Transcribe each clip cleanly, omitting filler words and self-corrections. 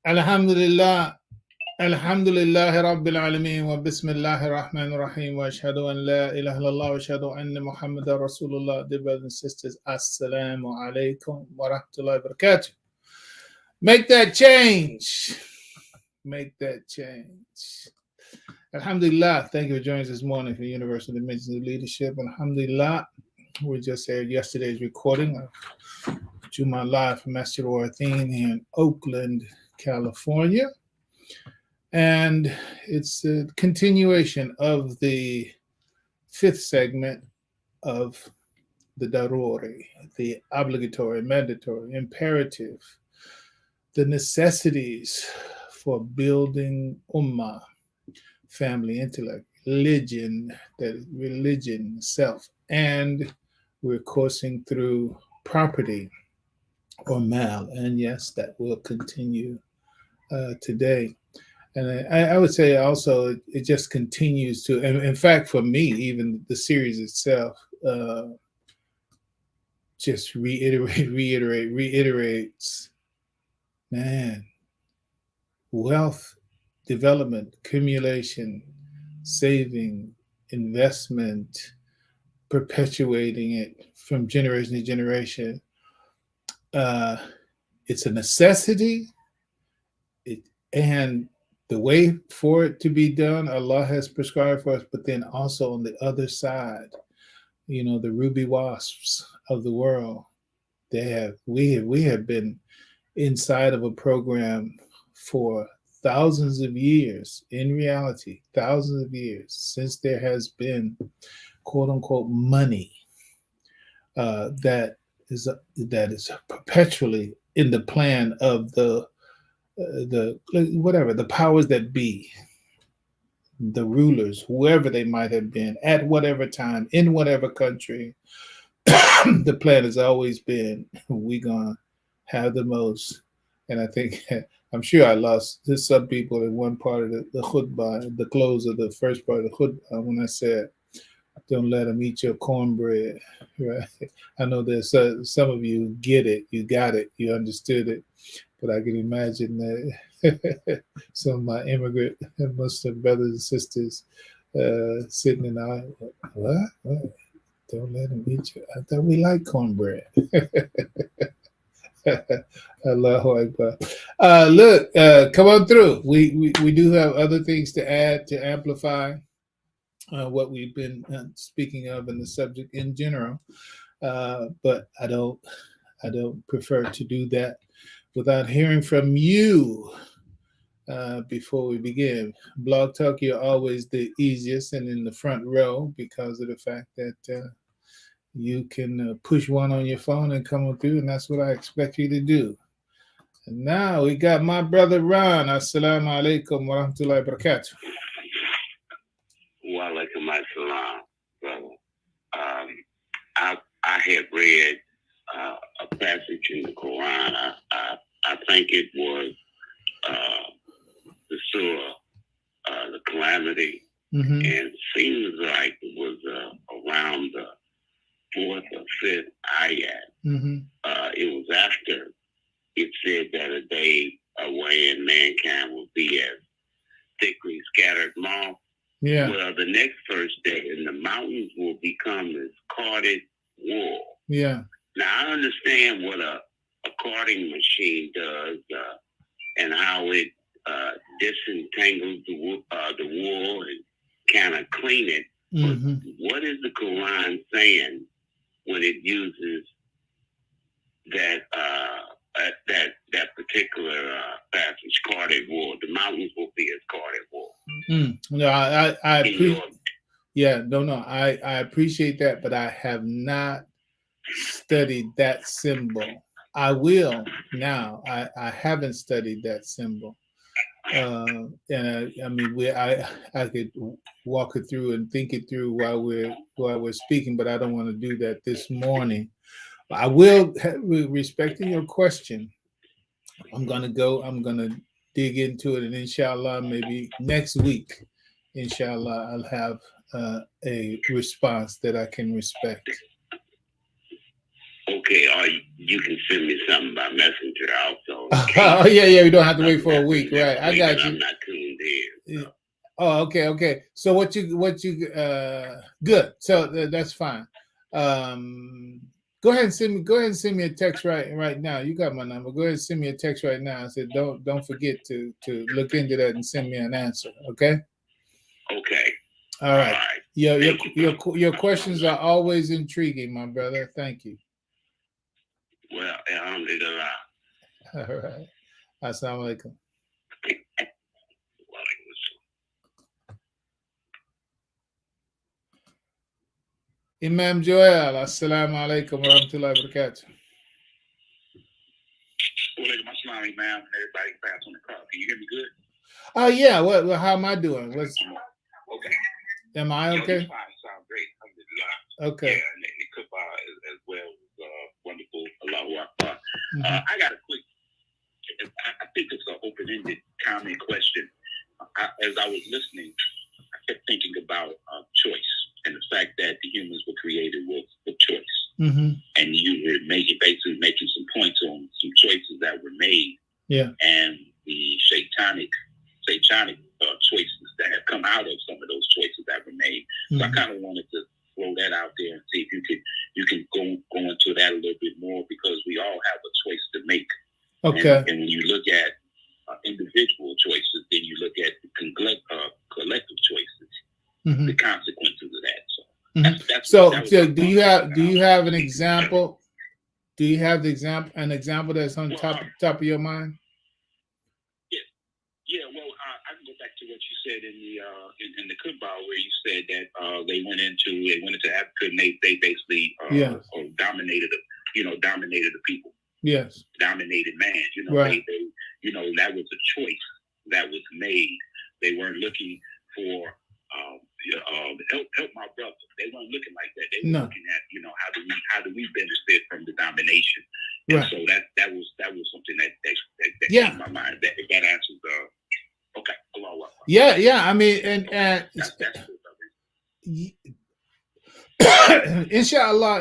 Alhamdulillah. Alhamdulillah Rabbil Alameen wa Bismillahir Rahmanir Rahim wa ashhadu an la ilaha illallah wa ashhadu anna Muhammadar Rasulullah. Dear brothers and sisters, Assalamu alaikum wa rahmatullahi wa barakatuh. Make that change. Make that change. Alhamdulillah. Thank you for joining us this morning for the Universal Dimensions of Leadership. Alhamdulillah. We just aired yesterday's recording of Juma Live from Masjid Oratheen here in Oakland, California. And it's a continuation of the fifth segment of the daruri, the obligatory, mandatory, imperative, the necessities for building ummah, family, intellect, religion, self, and we're coursing through property or mal, and yes, that will continue today. And I would say also it just continues to, and in fact, for me, even the series itself just reiterates, man, wealth, development, accumulation, saving, investment, perpetuating it from generation to generation. It's a necessity, and the way for it to be done, Allah has prescribed for us. But then also on the other side, the ruby wasps of the world, we have been inside of a program for thousands of years. In reality, thousands of years since there has been quote unquote money that is perpetually in the plan of the powers that be, the rulers, whoever they might have been, at whatever time, in whatever country. The plan has always been, we're going to have the most. And I think, I'm sure I lost some people in one part of the khutbah, the close of the first part of the khutbah, when I said, don't let them eat your cornbread, right? I know there's some of you get it, you got it, you understood it. But I can imagine that some of my immigrant Muslim brothers and sisters sitting in the aisle, what? Don't let them eat you. I thought we like cornbread. Allahu Akbar. Look, come on through. We do have other things to add to amplify what we've been speaking of in the subject in general. But I don't prefer to do that without hearing from you before we begin. Blog Talk, you're always the easiest and in the front row because of the fact that you can push one on your phone and come on through, and that's what I expect you to do. And now we got my brother Ron. Assalamu alaikum wa rahmatullahi wa barakatuh. Wa alaikum assalam, brother. I had read a passage in the Quran. I think it was the surah, the calamity, and it seems like it was around the fourth or fifth ayat. It was after it said that a day wherein mankind will be as thickly scattered moth. Yeah. Well, the next verse that in the mountains will become as carded wool. Yeah. Now I understand what a carding machine does and how it disentangles the wool and kind of clean it. But what is the Quran saying when it uses that particular passage, carded wool? The mountains will be as carded wool. No, I appreciate. Yeah, no, I appreciate that, but I have not studied that symbol. I will now. I haven't studied that symbol, and I could walk it through and think it through while we're speaking, but I don't want to do that this morning. I will, respecting your question, I'm gonna dig into it, and inshallah, maybe next week, inshallah, I'll have a response that I can respect. Okay, or you can send me something by messenger also. Oh yeah, we don't have to wait for a week, right? I got you. I'm not tuned in. So. Oh, okay. So what you good. So that's fine. Go ahead and send me a text right now. You got my number. Go ahead and send me a text right now. I said don't forget to look into that and send me an answer. Okay. Okay. All right. Your questions are always intriguing, my brother. Thank you. Well, alhamdulillah. All right. Assalamu alaikum. Imam Joel, assalamu alaikum wa rahmatullahi wa barakatuh. Walaikum assalam, Imam, and everybody fast on the call. Can you hear me good? Oh yeah. Well, how am I doing? Okay. Am I okay? You sound great. Okay. Yeah, and the kubah as well was wonderful. Allahu Akbar. I got a quick. I think it's an open-ended comment question. As I was listening, I kept thinking about choice and the fact that the humans were created with choice. And you were basically making some points on some choices that were made. Yeah. And the satanic choices that have come out of some of those choices that were made. So I kind of wanted to throw that out there and see if you can go into that a little bit more, because we all have a choice to make. Okay. And when you look at individual choices, then you look at the collective choices, the consequences of that. So, so do you have an example? Do you have an example that's on top of your mind? Yeah. Well, I can go back to what you said in the kubah, where you said that they went into Africa and they basically dominated the people. Yes. Dominated man. Right. They that was a choice that was made. They weren't looking for help my brother. They weren't looking like that. They were looking at how do we benefit from the domination. And right. So that was something that came to my mind. That answers okay. Allah. Yeah. I mean, and that's inshallah.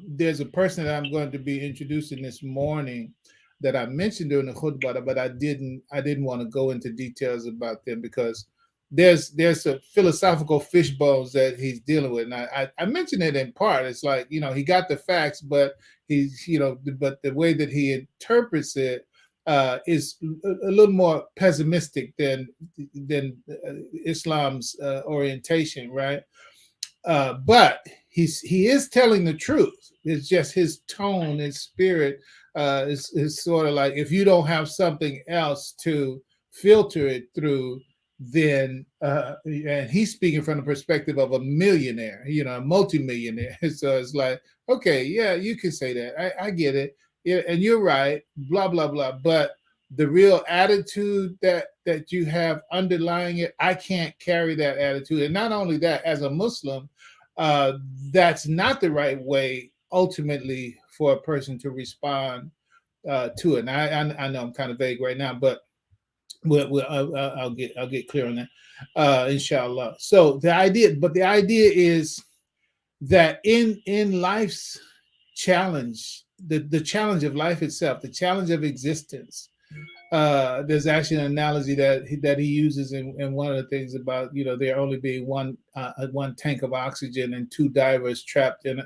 There's a person that I'm going to be introducing this morning that I mentioned during the khutbah, but I didn't want to go into details about them because there's a philosophical fishbones that he's dealing with. And I mentioned it in part. It's like, he got the facts, but but the way that he interprets it is a little more pessimistic than Islam's orientation, right? But he is telling the truth. It's just his tone, his spirit is sort of like, if you don't have something else to filter it through, then and he's speaking from the perspective of a millionaire, a multimillionaire. So it's like, okay, yeah, you can say that. I get it. Yeah, and you're right, blah, blah, blah. But the real attitude that you have underlying it, I can't carry that attitude. And not only that, as a Muslim, that's not the right way ultimately for a person to respond to it. And I know I'm kind of vague right now, but I'll get clear on that, inshallah. So the idea is that in life's challenge, the challenge of life itself, the challenge of existence. There's actually an analogy that he uses in one of the things about there only being one tank of oxygen and two divers trapped in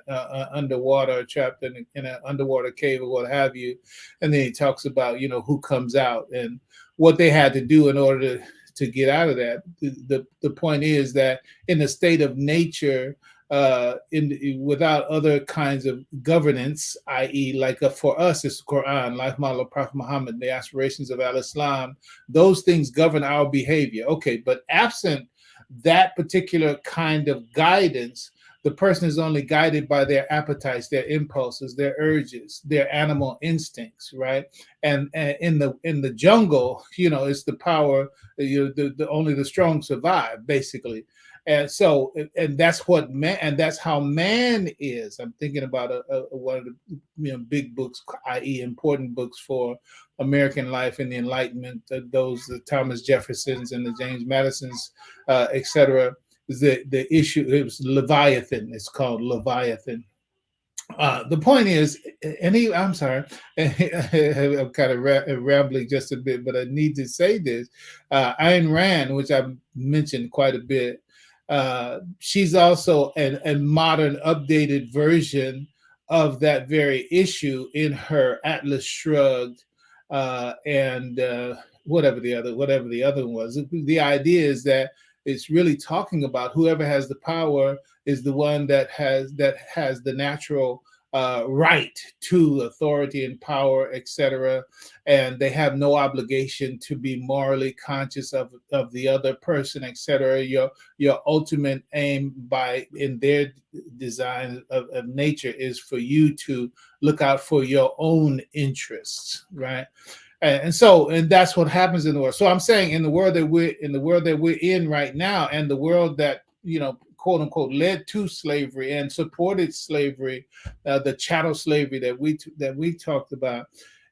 underwater, trapped in an underwater cave or what have you, and then he talks about who comes out and what they had to do in order to get out of that. The point is that in the state of nature, without other kinds of governance, i.e., like for us, it's the Quran, life model of Prophet Muhammad, the aspirations of Al-Islam, those things govern our behavior. Okay, but absent that particular kind of guidance, the person is only guided by their appetites, their impulses, their urges, their animal instincts, right? And in the jungle, it's the power. Only the strong survive, basically. And so, and that's what man, and that's how man is. I'm thinking about one of the big books, i.e., important books for American life and the Enlightenment. Those the Thomas Jeffersons and the James Madisons, etc. The issue, it was Leviathan. It's called Leviathan, The point is, I'm sorry, I'm kind of rambling just a bit, but I need to say this. Ayn Rand, which I've mentioned quite a bit, she's also a modern, updated version of that very issue in her Atlas Shrugged, and whatever the other one was. The idea is that it's really talking about whoever has the power is the one that has the natural right to authority and power, etc., and they have no obligation to be morally conscious of the other person, etc. Your ultimate aim in their design of nature is for you to look out for your own interests, right? And that's what happens in the world. So I'm saying in the world that we're in right now, and the world that, quote unquote, led to slavery and supported slavery, the chattel slavery that we talked about,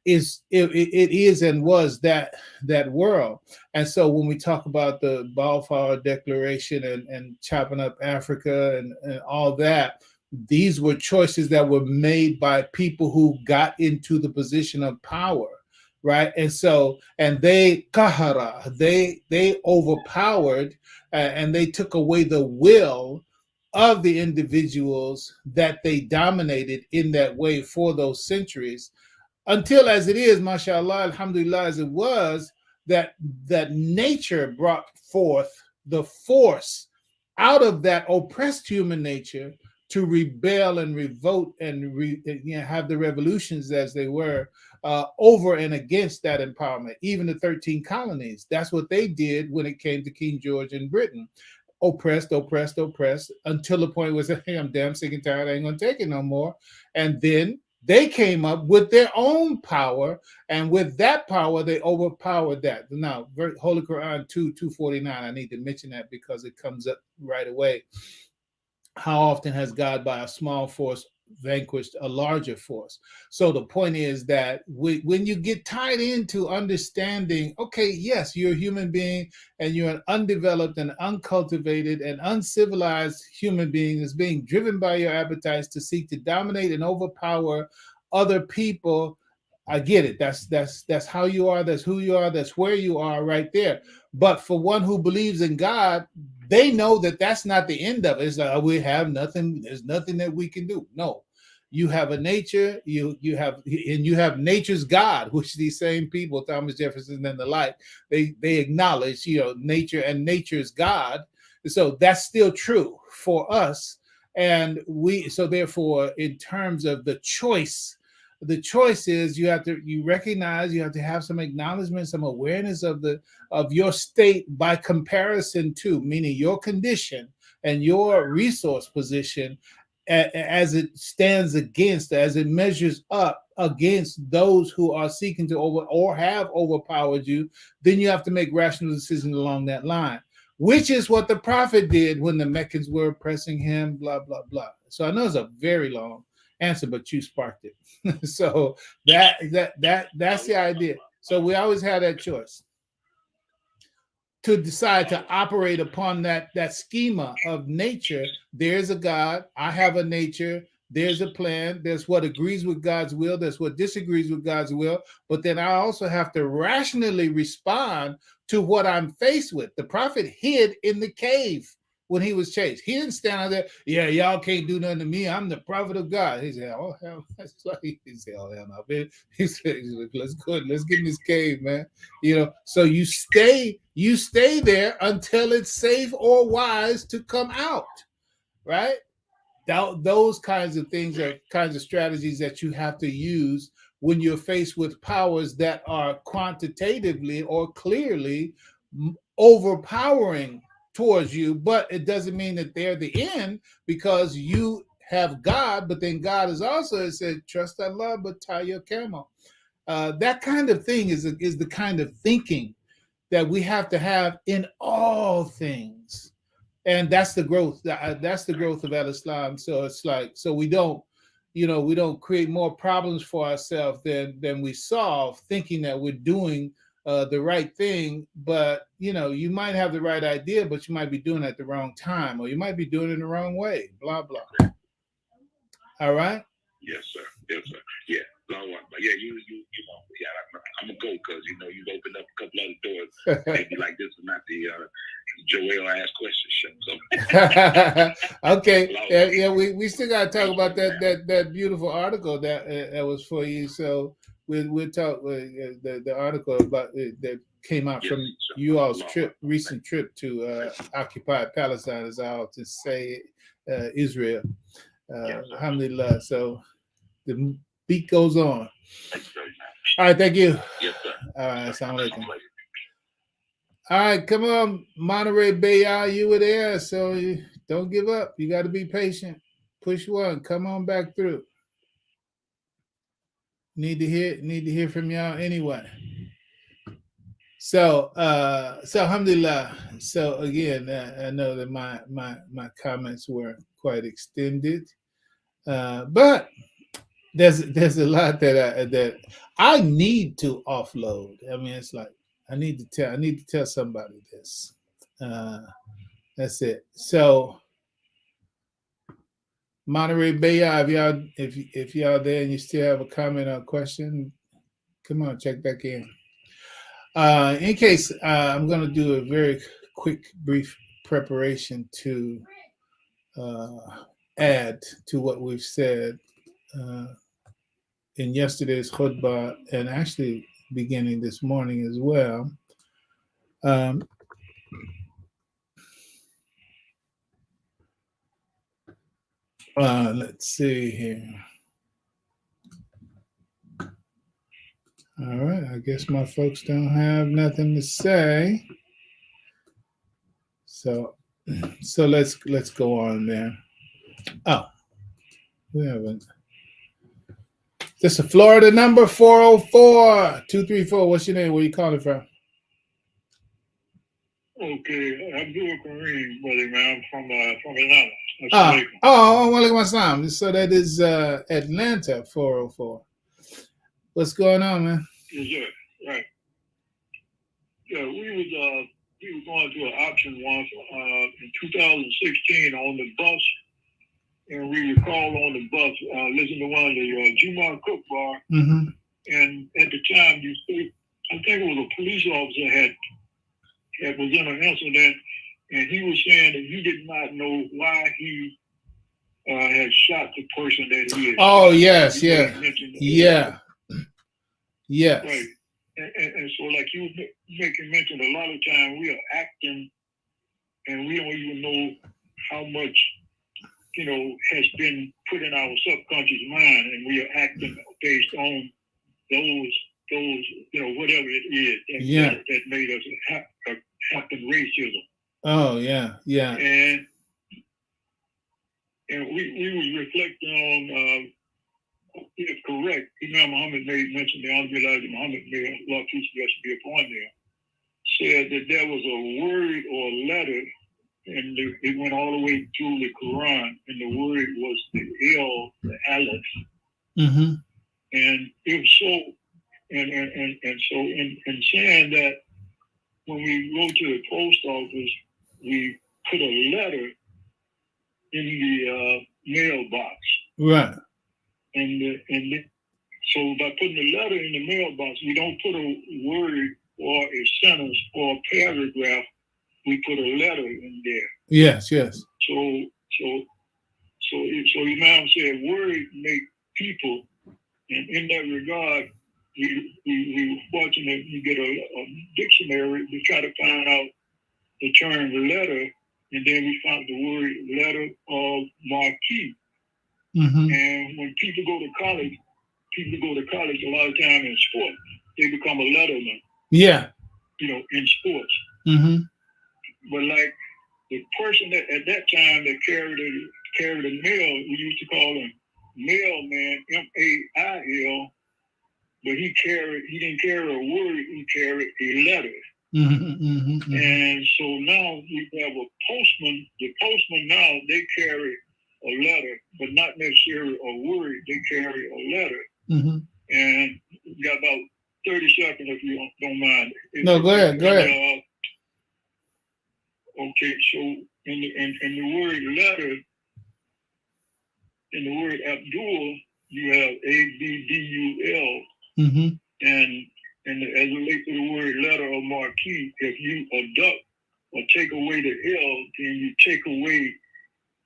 it is and was that world. And so when we talk about the Balfour Declaration and chopping up Africa and all that, these were choices that were made by people who got into the position of power, right? And so, and they kahara, they overpowered, and they took away the will of the individuals that they dominated in that way for those centuries, until, as it is, mashallah, alhamdulillah, as it was, that nature brought forth the force out of that oppressed human nature to rebel and revolt and have the revolutions as they were, over and against that empowerment. Even the 13 colonies, that's what they did when it came to King George in Britain. Oppressed, until the point where, hey, I'm damn sick and tired, I ain't gonna take it no more. And then they came up with their own power, and with that power, they overpowered that. Now, Holy Quran 2:249, I need to mention that because it comes up right away. How often has God, by a small force, vanquished a larger force? So the point is that when you get tied into understanding, okay, yes, you're a human being, and you're an undeveloped and uncultivated and uncivilized human being that's being driven by your appetites to seek to dominate and overpower other people. I get it. That's how you are. That's who you are. That's where you are right there. But for one who believes in God, they know that that's not the end of it. It's like, we have nothing. There's nothing that we can do. No, you have a nature. You have nature's God, which these same people, Thomas Jefferson and the like, they acknowledge, nature and nature's God. So that's still true for us, and so therefore, in terms of the choice is you recognize, you have to have some acknowledgement, some awareness of your state by comparison to, meaning your condition and your resource position, as it stands against, as it measures up against those who are seeking to or have overpowered you. Then you have to make rational decisions along that line, which is what the prophet did when the Meccans were oppressing him, blah, blah, blah. So I know it's a very long answer, but you sparked it. So that's the idea. So we always have that choice to decide to operate upon that schema of nature. There's a God, I have a nature, there's a plan, there's what agrees with God's will, there's what disagrees with God's will, but then I also have to rationally respond to what I'm faced with. The prophet hid in the cave when he was chased. He didn't stand out there, yeah, y'all can't do nothing to me, I'm the prophet of God. He said, oh hell, that's like he said, oh hell no, man. He said, let's get in this cave, man. So you stay there until it's safe or wise to come out, right? Those kinds of things are kinds of strategies that you have to use when you're faced with powers that are quantitatively or clearly overpowering towards you, but it doesn't mean that they're the end, because you have God, but then God is also, it said, trust Allah, but tie your camel. That kind of thing is the kind of thinking that we have to have in all things, and that's the growth. That's the growth of Al-Islam. So it's like, so we don't create more problems for ourselves than we solve, thinking that we're doing the right thing. But you might have the right idea, but you might be doing it at the wrong time, or you might be doing it in the wrong way. Blah blah. All right. Yes, sir. Yes, sir. Yeah. Yeah, you know, yeah, I'm gonna go because you've opened up a couple other doors. Maybe like this is not the Joel Ask Questions show. So okay. Yeah, we still gotta talk about that beautiful article that was for you. So we'll talk the article about that came out from you all's recent trip to occupied Palestine, as I ought to say, Israel. Alhamdulillah. So the beat goes on. All right, thank you. Yes, sir. All right, assalamu alaikum. All right, come on, Monterey Bay, you were there, so don't give up. You got to be patient. Push one. Come on back through. Need to hear from y'all anyway. So alhamdulillah. So again, I know that my comments were quite extended, but there's a lot that I need to offload. I mean, it's like I need to tell somebody this. That's it. So Monterey Bay, if y'all there and you still have a comment or a question, come on, check back in. In case I'm going to do a very quick, brief preparation to add to what we've said in yesterday's khutbah and actually beginning this morning as well. Let's see here. All right, I guess my folks don't have nothing to say. So let's go on there. Oh, we haven't. This is Florida number 404-234. What's your name? Where you calling from? Okay, I'm doing Kareem, brother, man. I'm from Atlanta. Walaikum assalam. So that is Atlanta 404. What's going on, man? Yes, sir. Right. Yeah, we was going to an auction once in 2016 on the bus, and we would call on the bus, listen to one of the Juma Cook Bar, and at the time I think it was a police officer was in an incident, and he was saying that he did not know why he had shot the person that he had shot. Oh, yes, yeah. Yes. Right. And so, like you making mention, a lot of time we are acting, and we don't even know how much, has been put in our subconscious mind, and we are acting based on those, whatever it is that made us happen racism. Oh, yeah. And we was reflecting on, if correct, Imam Muhammad mentioned the Honorable Elijah Muhammad, may Allah peace be upon there, said that there was a word or a letter, and it went all the way through the Quran, and the word was the L, the Aleph. And if so, and so in saying that, when we go to the post office, we put a letter in the mailbox. Right. And so by putting a letter in the mailbox, we don't put a word or a sentence or a paragraph. We put a letter in there. Yes. So Imam said, word make people, and in that regard, we were fortunate to get a dictionary to try to find out the term letter, and then we found the word letter of marquee. And when people go to college a lot of time in sport, they become a letterman. Yeah. In sports. But like the person that at that time that carried a mail, we used to call him mailman, MAIL, but he didn't carry a word, he carried a letter. And so now we have a postman. The postman now, they carry a letter, but not necessarily a word, they carry a letter. And we got about 30 seconds if you don't mind. No, go ahead. Okay, so in the word letter, in the word Abdul, you have ABDUL, and as it relates to the word letter or marquee, if you abduct or take away the L, then you take away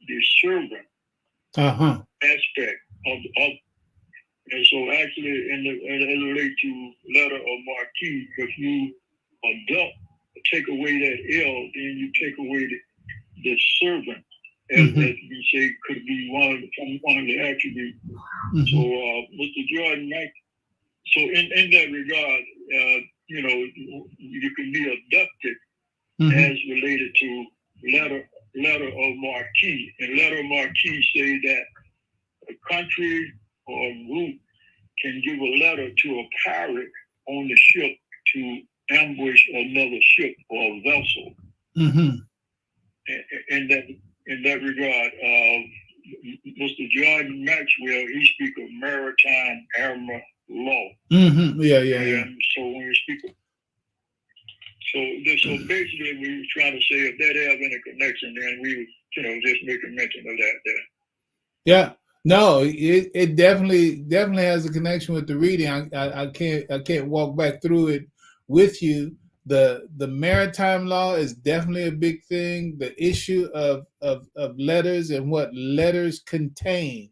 the servant aspect of. And so actually, as it relates to letter or marquee, if you abduct or take away that L, then you take away the servant, as we say, could be one of the attributes. So, Mr. Jordan, so in that regard, you can be abducted as related to letter or marquee. And letter or marquee say that a country or a group can give a letter to a pirate on the ship to ambush another ship or a vessel. In that regard, Mr. Jordan Maxwell, he speaks of maritime admiral law. Yeah. So when we speak of, so basically we were trying to say if that have any connection, then we just make a mention of that there. Yeah. No, it definitely has a connection with the reading. I can't walk back through it with you. The maritime law is definitely a big thing. The issue of letters and what letters contain.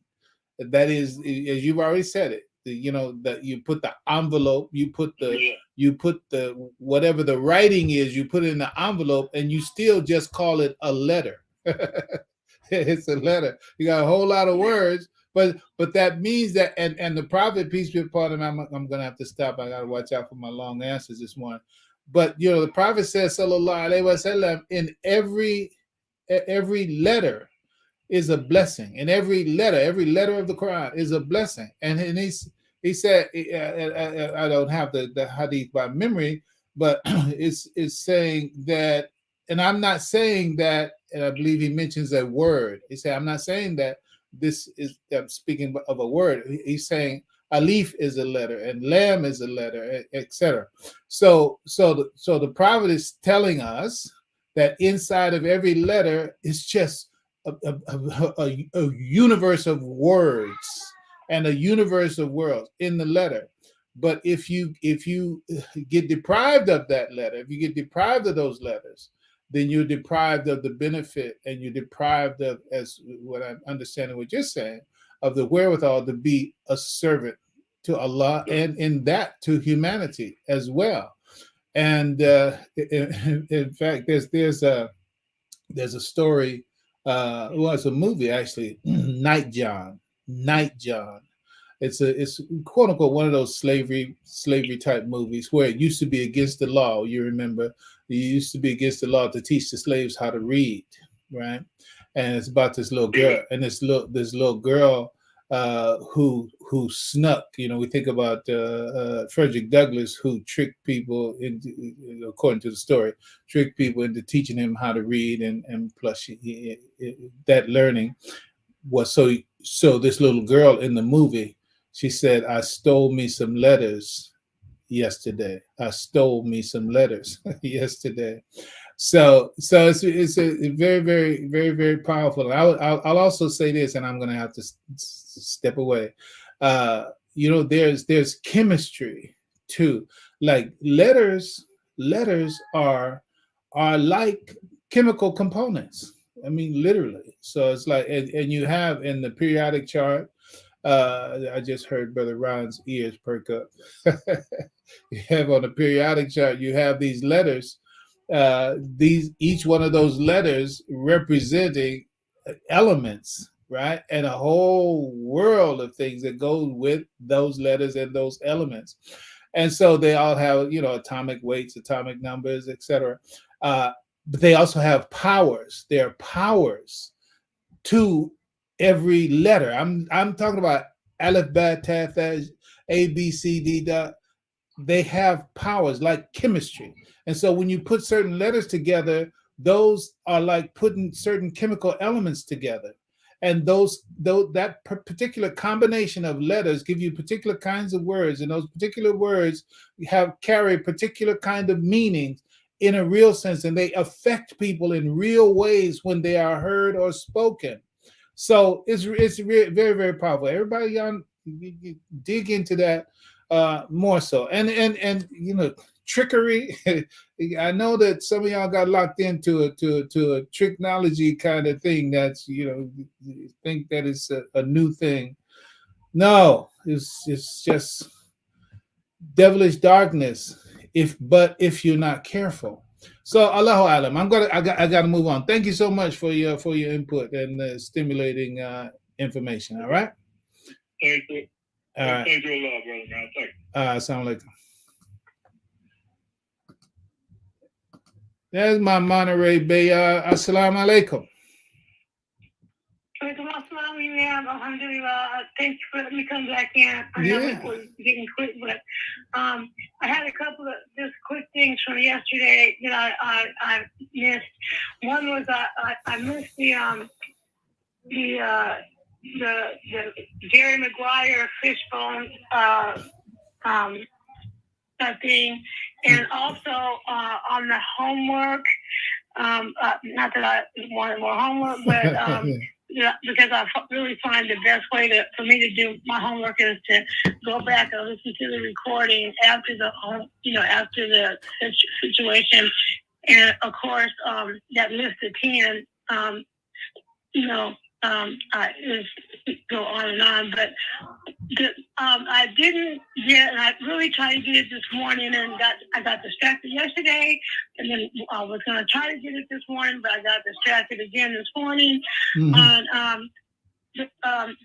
That is, as you've already said it. That you put the envelope, you put the whatever the writing is, you put it in the envelope, and you still just call it a letter. It's a letter. You got a whole lot of words, but that means that, and the prophet, peace be upon him, I'm gonna have to stop. I gotta watch out for my long answers this morning. But the prophet says, sallallahu alaihi wasallam, in every letter is a blessing, and every letter of the Quran is a blessing. And he said, I don't have the hadith by memory, but it's saying that. And I'm not saying that, and I believe he mentions a word. He said, I'm not saying that this is, I'm speaking of a word. He's saying alif is a letter and lam is a letter, etc. So the prophet is telling us that inside of every letter is just a universe of words and a universe of worlds in the letter. But if you get deprived of that letter, if you get deprived of those letters, then you're deprived of the benefit, and you're deprived of, as what I'm understanding what you're saying, of the wherewithal to be a servant to Allah, and in that to humanity as well. And in fact, there's a story. Well, it's a movie actually, Nightjohn. It's quote unquote one of those slavery type movies where it used to be against the law. You remember, it used to be against the law to teach the slaves how to read, right? And it's about this little girl, and this little girl who snuck. We think about Frederick Douglass, who tricked people into, according to the story, tricked people into teaching him how to read, and plus that learning was so this little girl in the movie, she said, I stole me some letters yesterday. Yesterday. So it's a very, very, very, very powerful. I'll also say this, and I'm going to have to step away. There's chemistry too. Like letters are like chemical components. I mean, literally. So it's like, and you have in the periodic chart, I just heard Brother Ron's ears perk up. You have on the periodic chart, you have these letters, each one of those letters representing elements, right? And a whole world of things that go with those letters and those elements. And so they all have, atomic weights, atomic numbers, etc. But they also have powers. There are powers to every letter. I'm talking about Aleph, Bet, Taf, A, B, C, D, dot. They have powers like chemistry. And so when you put certain letters together, those are like putting certain chemical elements together. And that particular combination of letters give you particular kinds of words, and those particular words carry particular kind of meanings in a real sense, and they affect people in real ways when they are heard or spoken. So it's very, very powerful. Everybody dig into that more so. And trickery. I know that some of y'all got locked into a tricknology kind of thing. That's think that it's a new thing. No, it's just devilish darkness. If you're not careful. So Allahu Alam. I gotta move on. Thank you so much for your input and stimulating information. All right. Thank you. All right. Thank you a lot, brother, man. Thank you. Assalamu alaikum. There's my Monterey Bay. Assalamu alaikum. Alhamdulillah. Thanks for letting me come back in. I know it was getting quick, but I had a couple of just quick things from yesterday that I missed. One was I missed the Jerry Maguire fishbone thing, and also on the homework. Not that I wanted more homework, but because I really find the best way for me to do my homework is to go back and listen to the recording after the situation, and of course that list of 10. Is go on and on, but I didn't get, and I really tried to get it this morning, and I got distracted yesterday, and then I was going to try to get it this morning, but I got distracted again this morning on the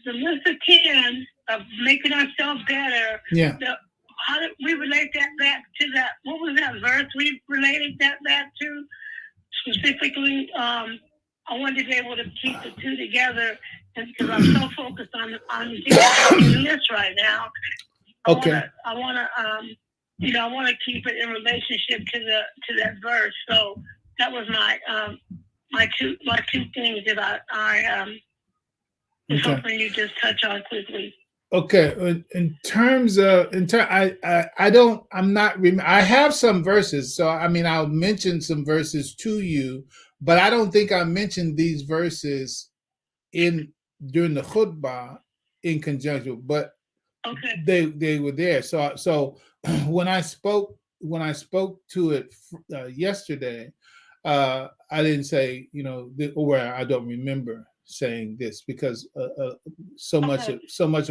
list of 10 of making ourselves better. Yeah. How did we relate that back to that? What was that verse we related that back to specifically? I wanted to be able to keep the two together because I'm so focused on this right now. I want to keep it in relationship to that verse. So that was my two things that I was hoping you just touch on quickly. Okay, I have some verses, so I mean I'll mention some verses to you, but I don't think I mentioned these verses during the khutbah in conjunction, but they were there. So when I spoke to it yesterday, I didn't say where I don't remember saying this, because so much of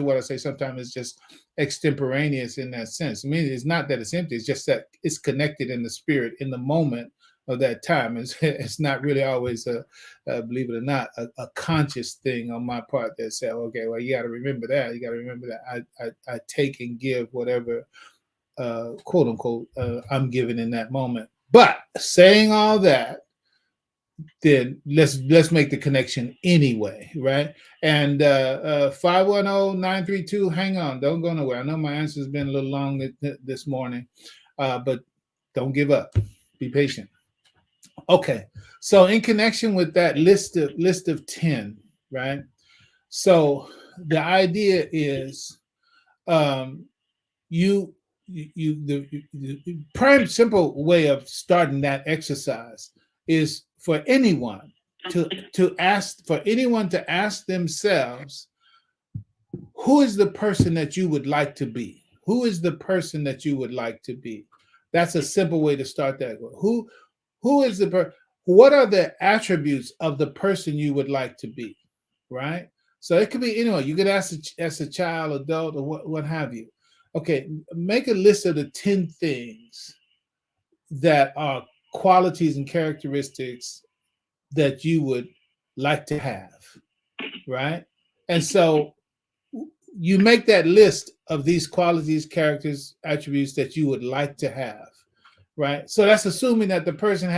what I say sometimes is just extemporaneous in that sense. I mean, it's not that it's empty, it's just that it's connected in the spirit in the moment of that time. It's not really always believe it or not, a conscious thing on my part that said, okay, well, you got to remember that. You got to remember that I take and give whatever quote unquote I'm given in that moment. But saying all that, then let's make the connection anyway, right? And 510-932, hang on, don't go nowhere. I know my answer has been a little long this morning, but don't give up. Be patient. Okay, so in connection with that list of 10, right? So the idea is, the prime simple way of starting that exercise is for anyone to ask themselves, who is the person that you would like to be? Who is the person that you would like to be? That's a simple way to start that. Who is the person? What are the attributes of the person you would like to be, right? So it could be anyone. You could ask as a child, adult, or what have you. Okay, make a list of the 10 things that are qualities and characteristics that you would like to have, right? And so you make that list of these qualities, characters, attributes that you would like to have, right? So that's assuming that the person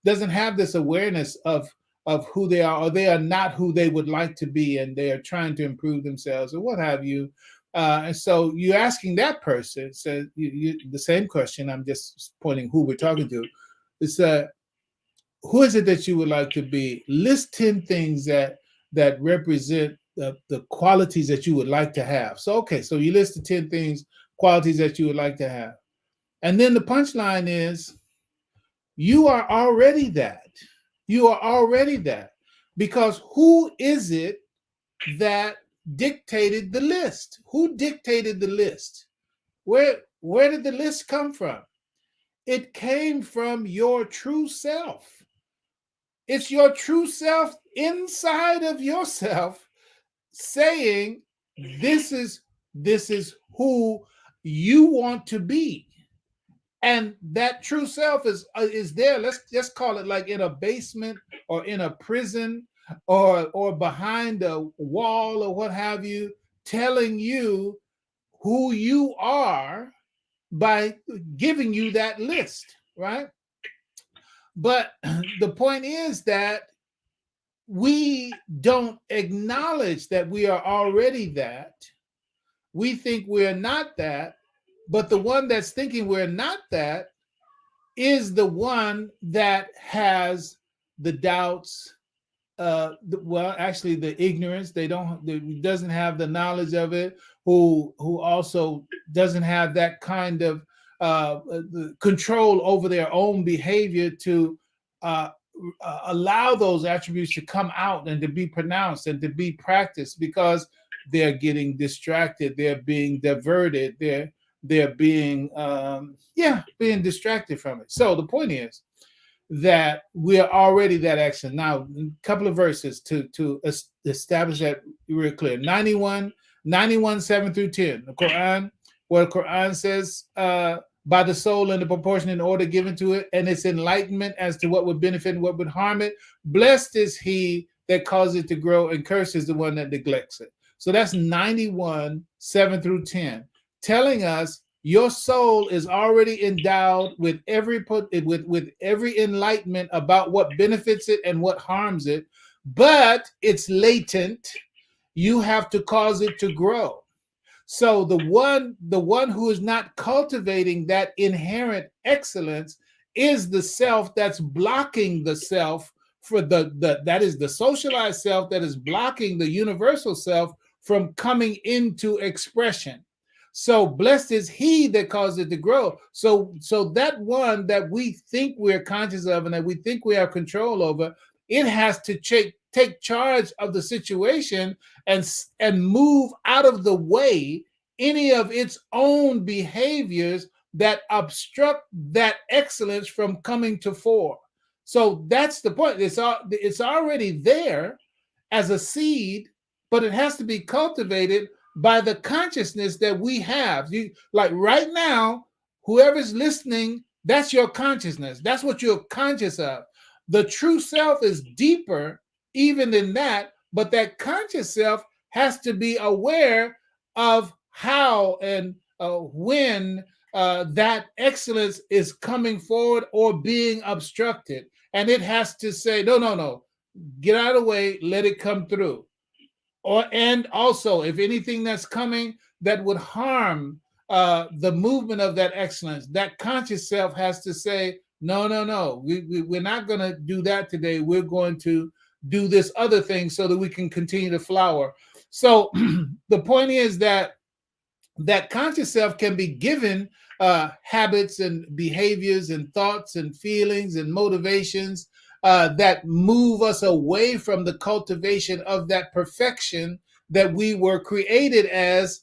doesn't have this awareness of who they are, or they are not who they would like to be, and they are trying to improve themselves or what have you. And so you're asking that person, so the same question, I'm just pointing who we're talking to, is who is it that you would like to be? List 10 things that represent the qualities that you would like to have. So, okay, so you list the 10 things, qualities that you would like to have. And then the punchline is, you are already that. You are already that. Because who is it that dictated the list? Who dictated the list? Where did the list come from? It came from your true self. It's your true self inside of yourself saying, this is who you want to be. And that true self is there. Let's just call it like in a basement or in a prison or behind a wall or what have you, telling you who you are by giving you that list, right? But the point is that we don't acknowledge that we are already that. We think we're not that, but the one that's thinking we're not that is the one that has the doubts, actually the ignorance. Doesn't have the knowledge of it, who also doesn't have that kind of control over their own behavior to allow those attributes to come out and to be pronounced and to be practiced, because they're getting distracted, they're being diverted, they're being being distracted from it. So the point is that we are already that action. Now, a couple of verses to establish that real clear. 91, 7 through 10. The Quran, where the Quran says, by the soul in the proportion and order given to it, and its enlightenment as to what would benefit and what would harm it. Blessed is he that causes it to grow, and cursed is the one that neglects it. So that's 91, 7 through 10, telling us your soul is already endowed with every enlightenment about what benefits it and what harms it, but it's latent. You have to cause it to grow. So the one who is not cultivating that inherent excellence is the self that's blocking the self for that is the socialized self that is blocking the universal self from coming into expression. So blessed is he that causes it to grow. So that one that we think we're conscious of and that we think we have control over, it has to take charge of the situation and move out of the way any of its own behaviors that obstruct that excellence from coming to fore. So that's the point. It's already there as a seed, but it has to be cultivated by the consciousness that we have. Like right now, whoever's listening, that's your consciousness. That's what you're conscious of. The true self is deeper even than that, but that conscious self has to be aware of how and when that excellence is coming forward or being obstructed. And it has to say, no, get out of the way, let it come through. And also, if anything that's coming that would harm the movement of that excellence, that conscious self has to say, no, we're not going to do that today. We're going to do this other thing so that we can continue to flower. So the point is that conscious self can be given habits and behaviors and thoughts and feelings and motivations that move us away from the cultivation of that perfection that we were created as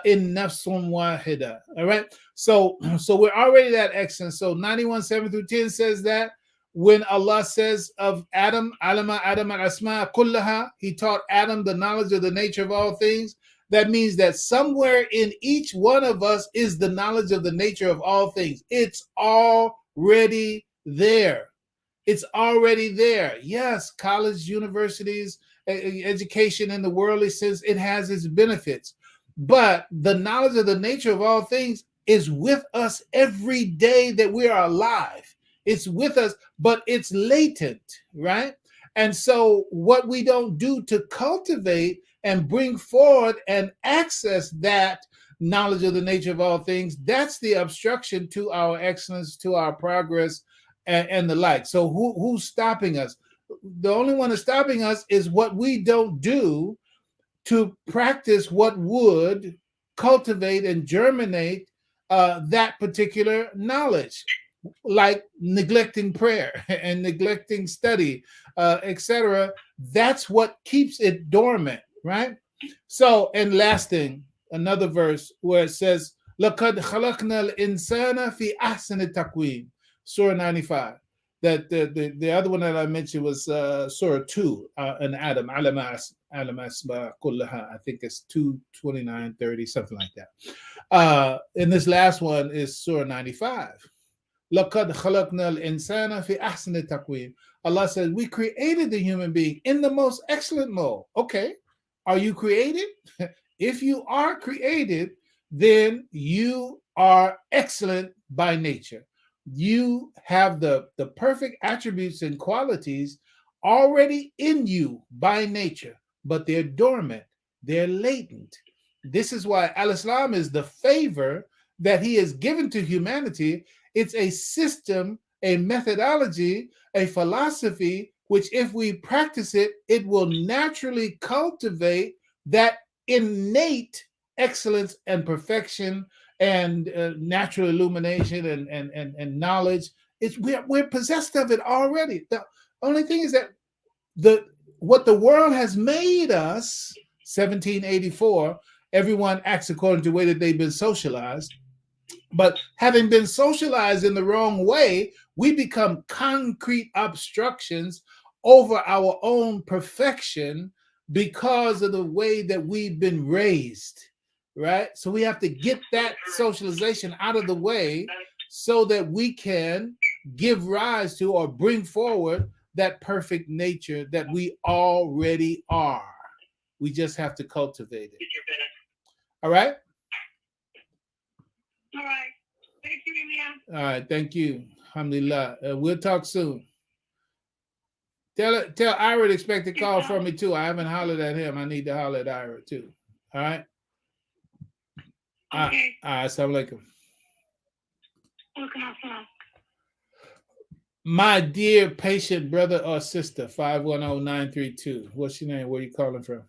in nafsun wahida. All right. So we're already that excellent. So 91, 7 through 10 says that when Allah says of Adam, alama Adam al-asma kullaha, he taught Adam the knowledge of the nature of all things. That means that somewhere in each one of us is the knowledge of the nature of all things. It's already there. It's already there. Yes, college, universities, education in the worldly sense, it has its benefits. But the knowledge of the nature of all things is with us every day that we are alive. It's with us, but it's latent, right? And so what we don't do to cultivate and bring forward and access that knowledge of the nature of all things, that's the obstruction to our excellence, to our progress, and the like. So who's stopping us? The only one that's stopping us is what we don't do to practice what would cultivate and germinate that particular knowledge, like neglecting prayer and neglecting study, etc. That's what keeps it dormant, right? So, and last thing, another verse where it says, لَقَدْ خَلَقْنَا الْإِنسَانَ فِي أَحْسَنِ تَقْوِيمٍ, Surah 95. That the other one that I mentioned was Surah 2, and Adam, I think it's 2, 29, 30, something like that. And this last one is Surah 95. لَقَدْ خَلَقْنَا الْإِنسَانَ فِي أَحْسَنِ تَقْوِيمٍ. Allah says, we created the human being in the most excellent mode. Okay, are you created? If you are created, then you are excellent by nature. You have the perfect attributes and qualities already in you by nature, but they're dormant, they're latent. This is why Al-Islam is the favor that he has given to humanity. It's a system, a methodology, a philosophy, which if we practice it, it will naturally cultivate that innate excellence and perfection and natural illumination and knowledge. We're possessed of it already. The only thing is that what the world has made us, 1784, everyone acts according to the way that they've been socialized. But having been socialized in the wrong way, we become concrete obstructions over our own perfection because of the way that we've been raised, right? So we have to get that socialization out of the way so that we can give rise to or bring forward that perfect nature that we already are. We just have to cultivate it. All right? All right. Thank you, Imam. All right, thank you. Alhamdulillah. We'll talk soon. Tell Ira to expect a call from me too. I haven't hollered at him. I need to holler at Ira too. All right? Okay. All right, assalamu alaikum. Welcome, assalam. My dear patient brother or sister, 510-932. What's your name? Where are you calling from?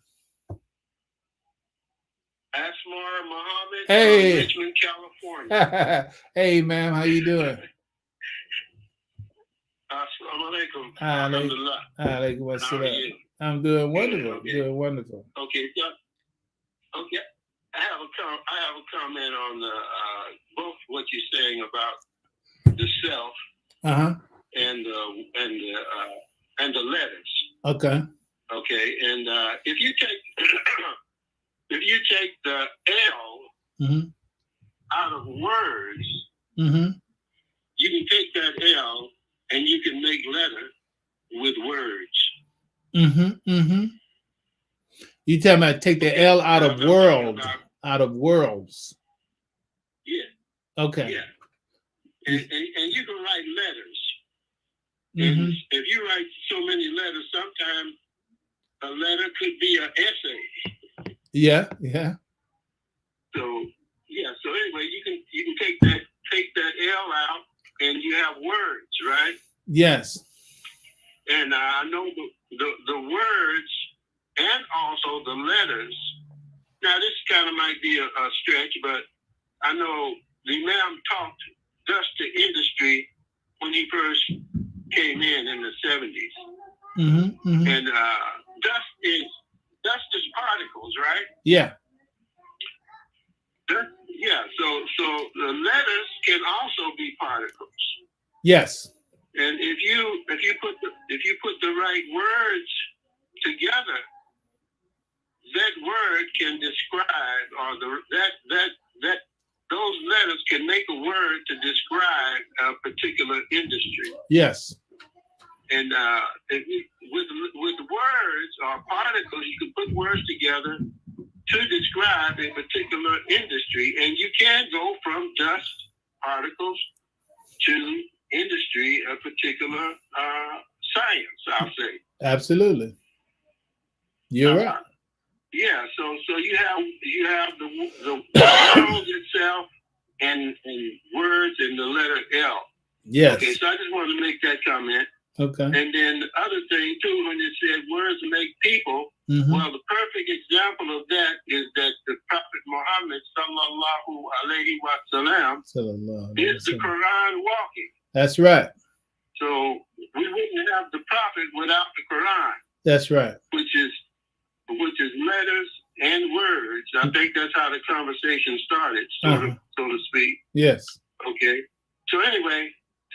Asmar Muhammad Hey. from Richmond, California. Hey, ma'am, how you doing? Assalamu alaikum. Alhamdulillah. Alaikum How are you? I'm doing wonderful. Okay. Doing wonderful. Okay. Okay. I have a comment on both what you're saying about the self and the letters. Okay. Okay. And if you take the L out of words, you can take that L and you can make letter with words. You talking about take the L out of world, out of worlds. Yeah. Okay. Yeah. And you can write letters. And if you write so many letters, sometimes a letter could be an essay. Yeah, yeah. So anyway, you can take that L out and you have words, right? Yes. And I know the words and also the letters. Now this kind of might be a stretch, but I know the Imam talked dust to industry when he first came in the 70s. And dust is particles, right? Yeah. Yeah. So the letters can also be particles. Yes. And if you put the right words together, that word can describe, or that those letters can make a word to describe a particular industry. Yes. And with words or particles, you can put words together to describe a particular industry, and you can go from dust particles to industry, a particular science, I'll say. Absolutely. You're right. Yeah, so you have the world itself and words and the letter L. Yes. Okay, so I just wanted to make that comment. Okay. And then the other thing too, when it said words make people, well, the perfect example of that is that the Prophet Muhammad sallallahu alaihi wasallam is the Quran walking. That's right. So we wouldn't have the Prophet without the Quran. That's right. Which is letters and words. I think that's how the conversation started, so to speak. Yes. Okay. So anyway,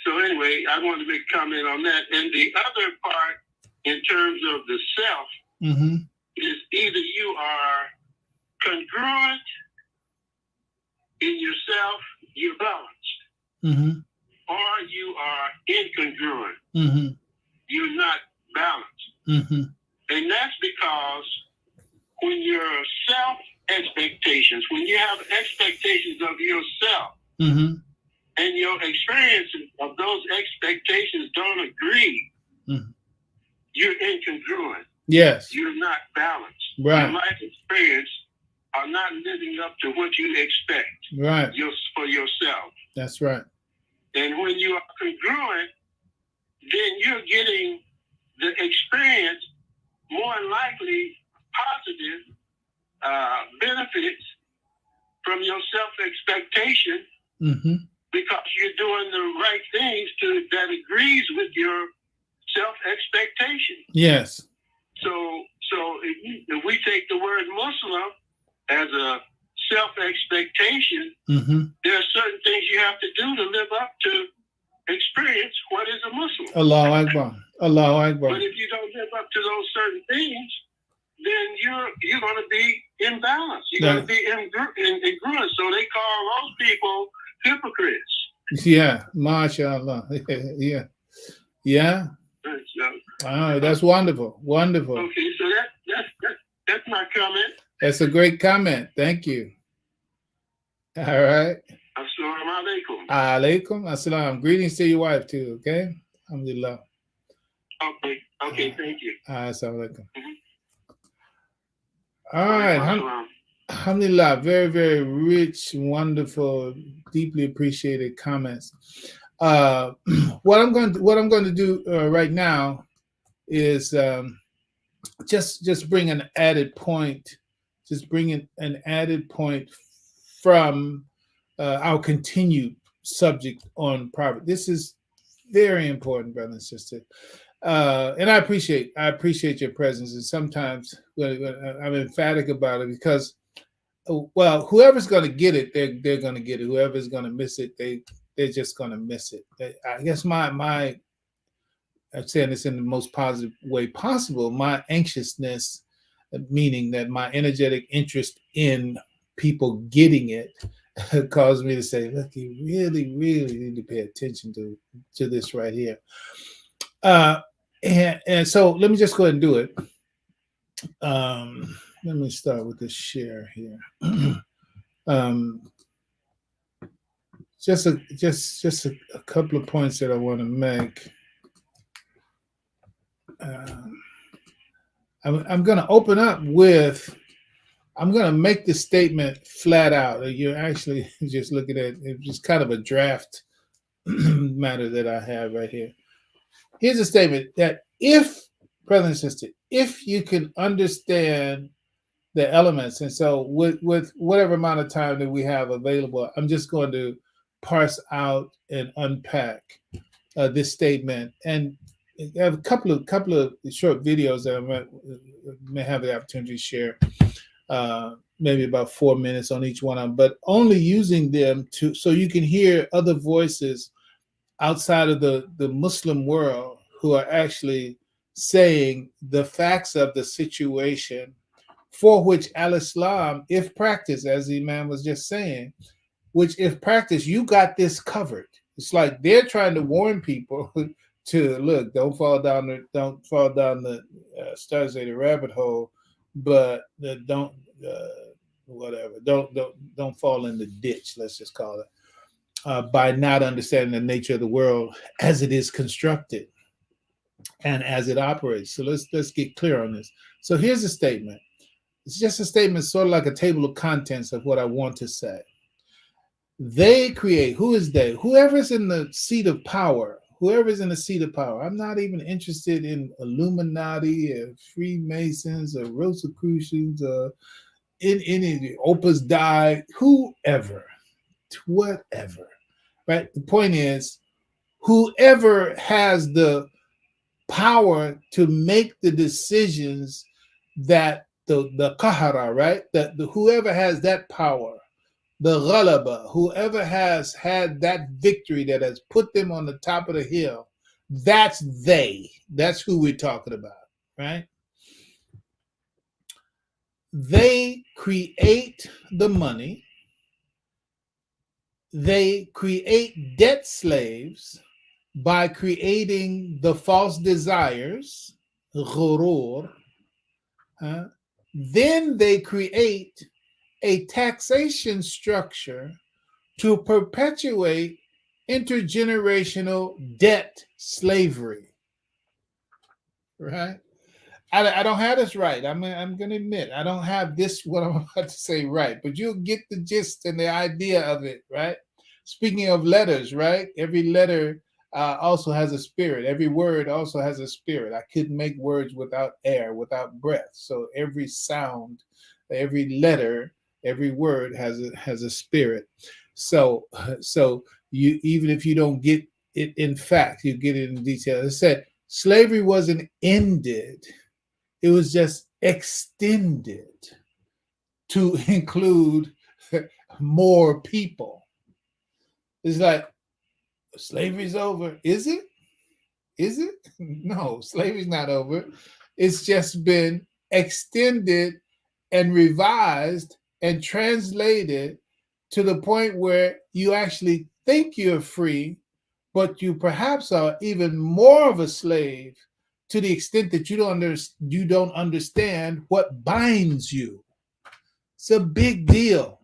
I wanted to make a comment on that. And the other part, in terms of the self, is either you are congruent in yourself, you're balanced, or you are incongruent. You're not balanced. And that's because when your self expectations, when you have expectations of yourself, and your experience of those expectations don't agree, you're incongruent. Yes. You're not balanced. Right. Your life experience are not living up to what you expect. Right. For yourself. That's right. And when you are congruent, then you're getting the experience, more likely positive benefits from your self-expectation, because you're doing the right things that agrees with your self-expectation. Yes. So if we take the word Muslim as a self-expectation, there are certain things you have to do to live up to experience what is a Muslim. Allahu Akbar. Allahu Akbar. But if you don't live up to those certain things, then you're going to be imbalanced. You're going to be incongruent. So they call those people hypocrites. Yeah, mashallah. Yeah. Yeah. Oh, that's wonderful. Wonderful. Okay, so that's my comment. That's a great comment. Thank you. All right. Assalamu alaikum. Alaikum assalam. Greetings to your wife too, okay? Alhamdulillah. Okay, thank you. Assalamu alaikum. All right. Alhamdulillah. Very, very rich, wonderful, deeply appreciated comments. What I'm going to do right now is just bring an added point. Just bring an added point from our continued subject on poverty. This is very important, brother and sister. And I appreciate your presence. And sometimes I'm emphatic about it because, well, whoever's going to get it, they're going to get it. Whoever's going to miss it, they're just going to miss it. I guess I'm saying this in the most positive way possible. My anxiousness, meaning that my energetic interest in people getting it, caused me to say, look, you really, really need to pay attention to this right here. And so let me just go ahead and do it. Let me start with this share here. Just a couple of points that I want to make. I'm going to open up with, I'm going to make the statement flat out. You're actually just looking at it, just kind of a draft matter that I have right here. Here's a statement that if, brother and sister, if you can understand the elements, and so with whatever amount of time that we have available, I'm just going to parse out and unpack this statement. And I have a couple of short videos that I may have the opportunity to share, maybe about 4 minutes on each one of them, but only using them so you can hear other voices outside of the Muslim world who are actually saying the facts of the situation, for which al-Islam, if practiced, as the Imam was just saying, which if practiced, you got this covered. It's like they're trying to warn people to look, don't fall down the Stargate rabbit hole, but don't fall in the ditch. Let's just call it, by not understanding the nature of the world as it is constructed and as it operates. So let's get clear on this. So here's a statement. It's just a statement, sort of like a table of contents of what I want to say. They create. Who is they? Whoever's in the seat of power. Whoever's in the seat of power. I'm not even interested in Illuminati or Freemasons or Rosicrucians or in any Opus Dei, whoever, whatever, right? The point is, whoever has the power to make the decisions that the qahara, right? The whoever has that power, the ghalaba, whoever has had that victory that has put them on the top of the hill, that's they. That's who we're talking about, right? They create the money. They create debt slaves by creating the false desires, ghurur. Then they create a taxation structure to perpetuate intergenerational debt slavery, right? I don't have this right. I'm going to admit, I don't have this, what I'm about to say right, but you'll get the gist and the idea of it, right? Speaking of letters, right? Every letter also has a spirit. Every word also has a spirit. I couldn't make words without air, without breath. So every sound, every letter, every word has a spirit. So you, even if you don't get it in fact, you get it in detail. It said slavery wasn't ended. It was just extended to include more people. It's like, slavery's over. Is it? Is it? No, slavery's not over. It's just been extended and revised and translated to the point where you actually think you're free, but you perhaps are even more of a slave to the extent that you don't understand what binds you. It's a big deal.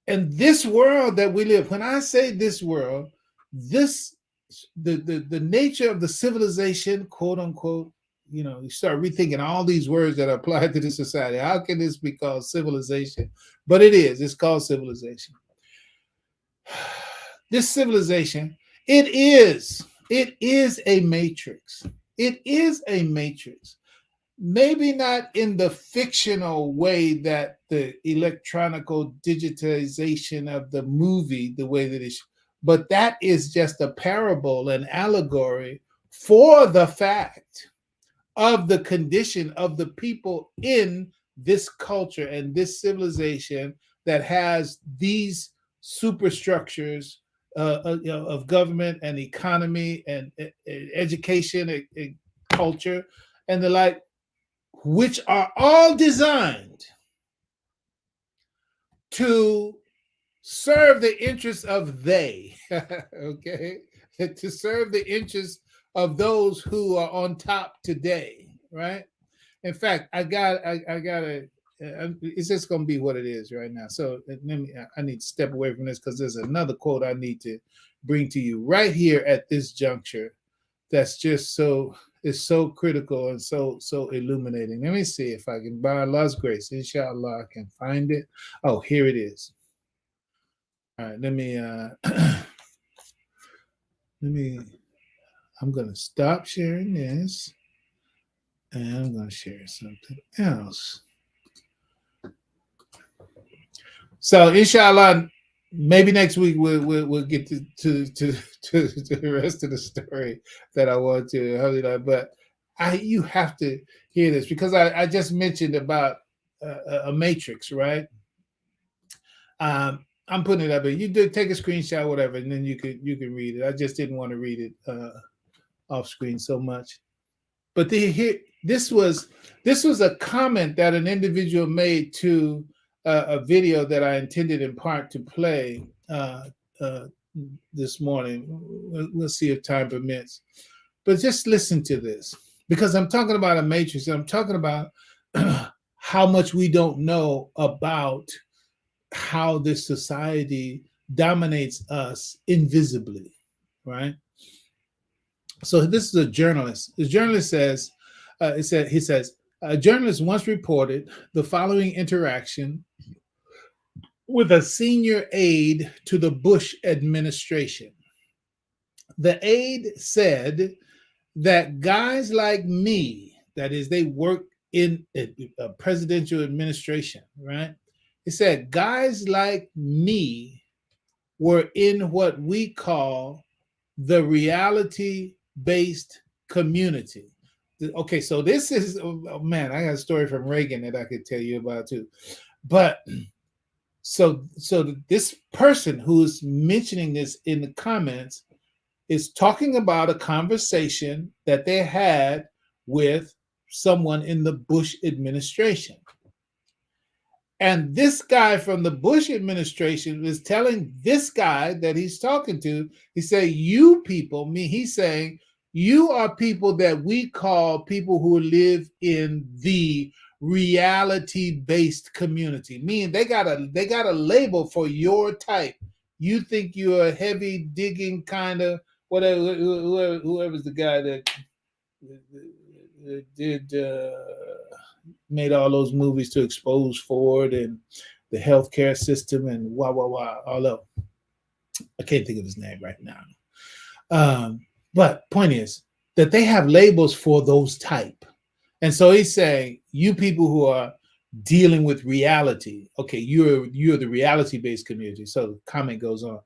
And this world that we live, when I say this world, the nature of the civilization, quote unquote, you start rethinking all these words that apply to this society. How can this be called civilization? But it is. It's called civilization. This civilization, it is a matrix. It is a matrix. Maybe not in the fictional way that the electronical digitization of the movie, the way that it's, but that is just a parable, an allegory for the fact of the condition of the people in this culture and this civilization that has these superstructures of government and economy and education and culture and the like, which are all designed to serve the interests of they, okay? To serve the interests of those who are on top today, right? In fact, I got it's just going to be what it is right now. So I need to step away from this because there's another quote I need to bring to you right here at this juncture that's just so critical and so illuminating. Let me see if I can, by Allah's grace, inshallah, I can find it. Oh, here it is. All right, let me I'm going to stop sharing this and I'm going to share something else. So inshallah, maybe next week we'll get to the rest of the story that I want to. But you have to hear this because I just mentioned about a matrix, right? I'm putting it up here. You do take a screenshot, whatever, and then you can read it. I just didn't want to read it off screen so much. But this was a comment that an individual made to a video that I intended in part to play this morning. We'll see if time permits. But just listen to this, because I'm talking about a matrix. I'm talking about how much we don't know about how this society dominates us invisibly, right? So this is a journalist. The journalist says, he says, a journalist once reported the following interaction with a senior aide to the Bush administration. The aide said that guys like me, that is, they work in a presidential administration, right? He said, guys like me were in what we call the reality-based community. Okay, so this is, oh man, I got a story from Reagan that I could tell you about too. But so this person who's mentioning this in the comments is talking about a conversation that they had with someone in the Bush administration. And this guy from the Bush administration is telling this guy that he's talking to, he say, you people, he's saying, you are people that we call people who live in the reality-based community. Meaning they got a label for your type. You think you're a heavy digging kind of whatever, whoever's the guy that did made all those movies to expose Ford and the healthcare system and all of. I can't think of his name right now. But point is that they have labels for those type. And so he's saying, you people who are dealing with reality, okay, you're the reality-based community. So the comment goes on,